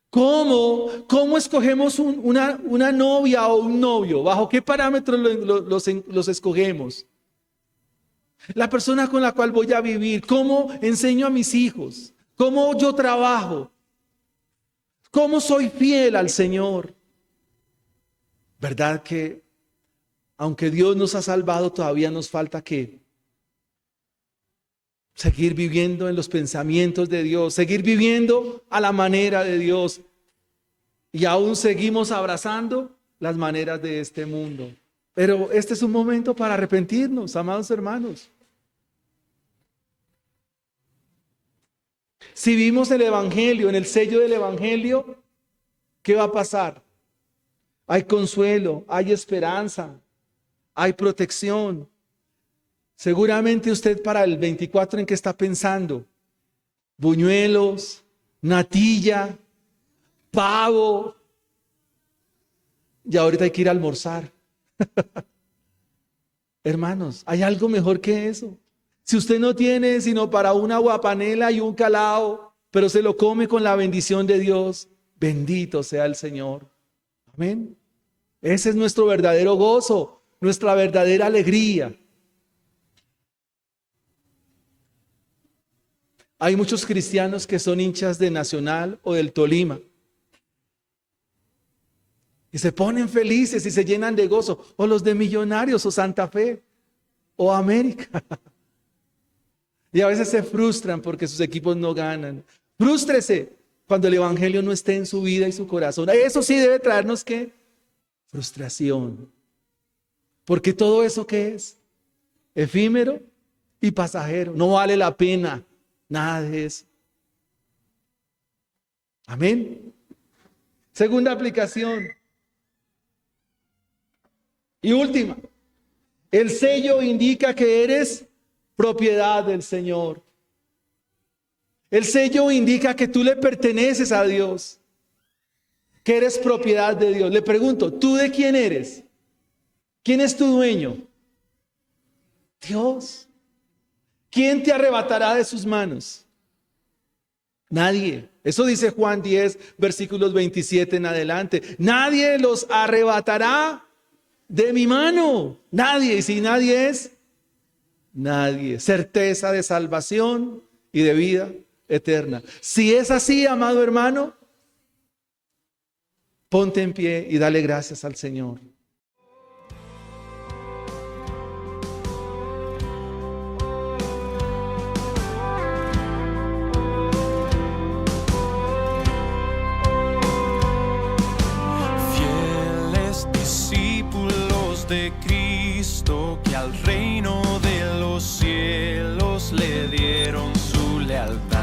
¿Cómo escogemos una novia o un novio? ¿Bajo qué parámetros los escogemos? La persona con la cual voy a vivir, ¿cómo enseño a mis hijos? ¿Cómo yo trabajo? ¿Cómo soy fiel al Señor? ¿Verdad que aunque Dios nos ha salvado, todavía nos falta qué? Seguir viviendo en los pensamientos de Dios, seguir viviendo a la manera de Dios. Y aún seguimos abrazando las maneras de este mundo. Pero este es un momento para arrepentirnos, amados hermanos. Si vivimos el evangelio, en el sello del evangelio, ¿qué va a pasar? Hay consuelo, hay esperanza, hay protección. Seguramente usted para el 24, ¿en qué está pensando? Buñuelos, natilla, pavo. Y ahorita hay que ir a almorzar. Hermanos, ¿hay algo mejor que eso? Si usted no tiene sino para una guapanela y un calao, pero se lo come con la bendición de Dios, bendito sea el Señor. Amén. Ese es nuestro verdadero gozo, nuestra verdadera alegría. Hay muchos cristianos que son hinchas de Nacional o del Tolima. Y se ponen felices y se llenan de gozo. O los de Millonarios o Santa Fe o América. Y a veces se frustran porque sus equipos no ganan. Frústrese cuando el evangelio no esté en su vida y su corazón. Eso sí debe traernos ¿qué? Frustración. Porque todo eso ¿qué es? Efímero y pasajero. No vale la pena nada de eso. Amén. Segunda aplicación. Y última. El sello indica que eres propiedad del Señor. El sello indica que tú le perteneces a Dios, que eres propiedad de Dios. Le pregunto, ¿tú de quién eres? ¿Quién es tu dueño? Dios. ¿Quién te arrebatará de sus manos? Nadie. Eso dice Juan 10, versículos 27 en adelante. Nadie los arrebatará de mi mano. Nadie. Y si nadie es, nadie. Certeza de salvación y de vida eterna. Si es así, amado hermano, ponte en pie y dale gracias al Señor. Fieles discípulos de Cristo que al reino de los cielos le dieron su lealtad.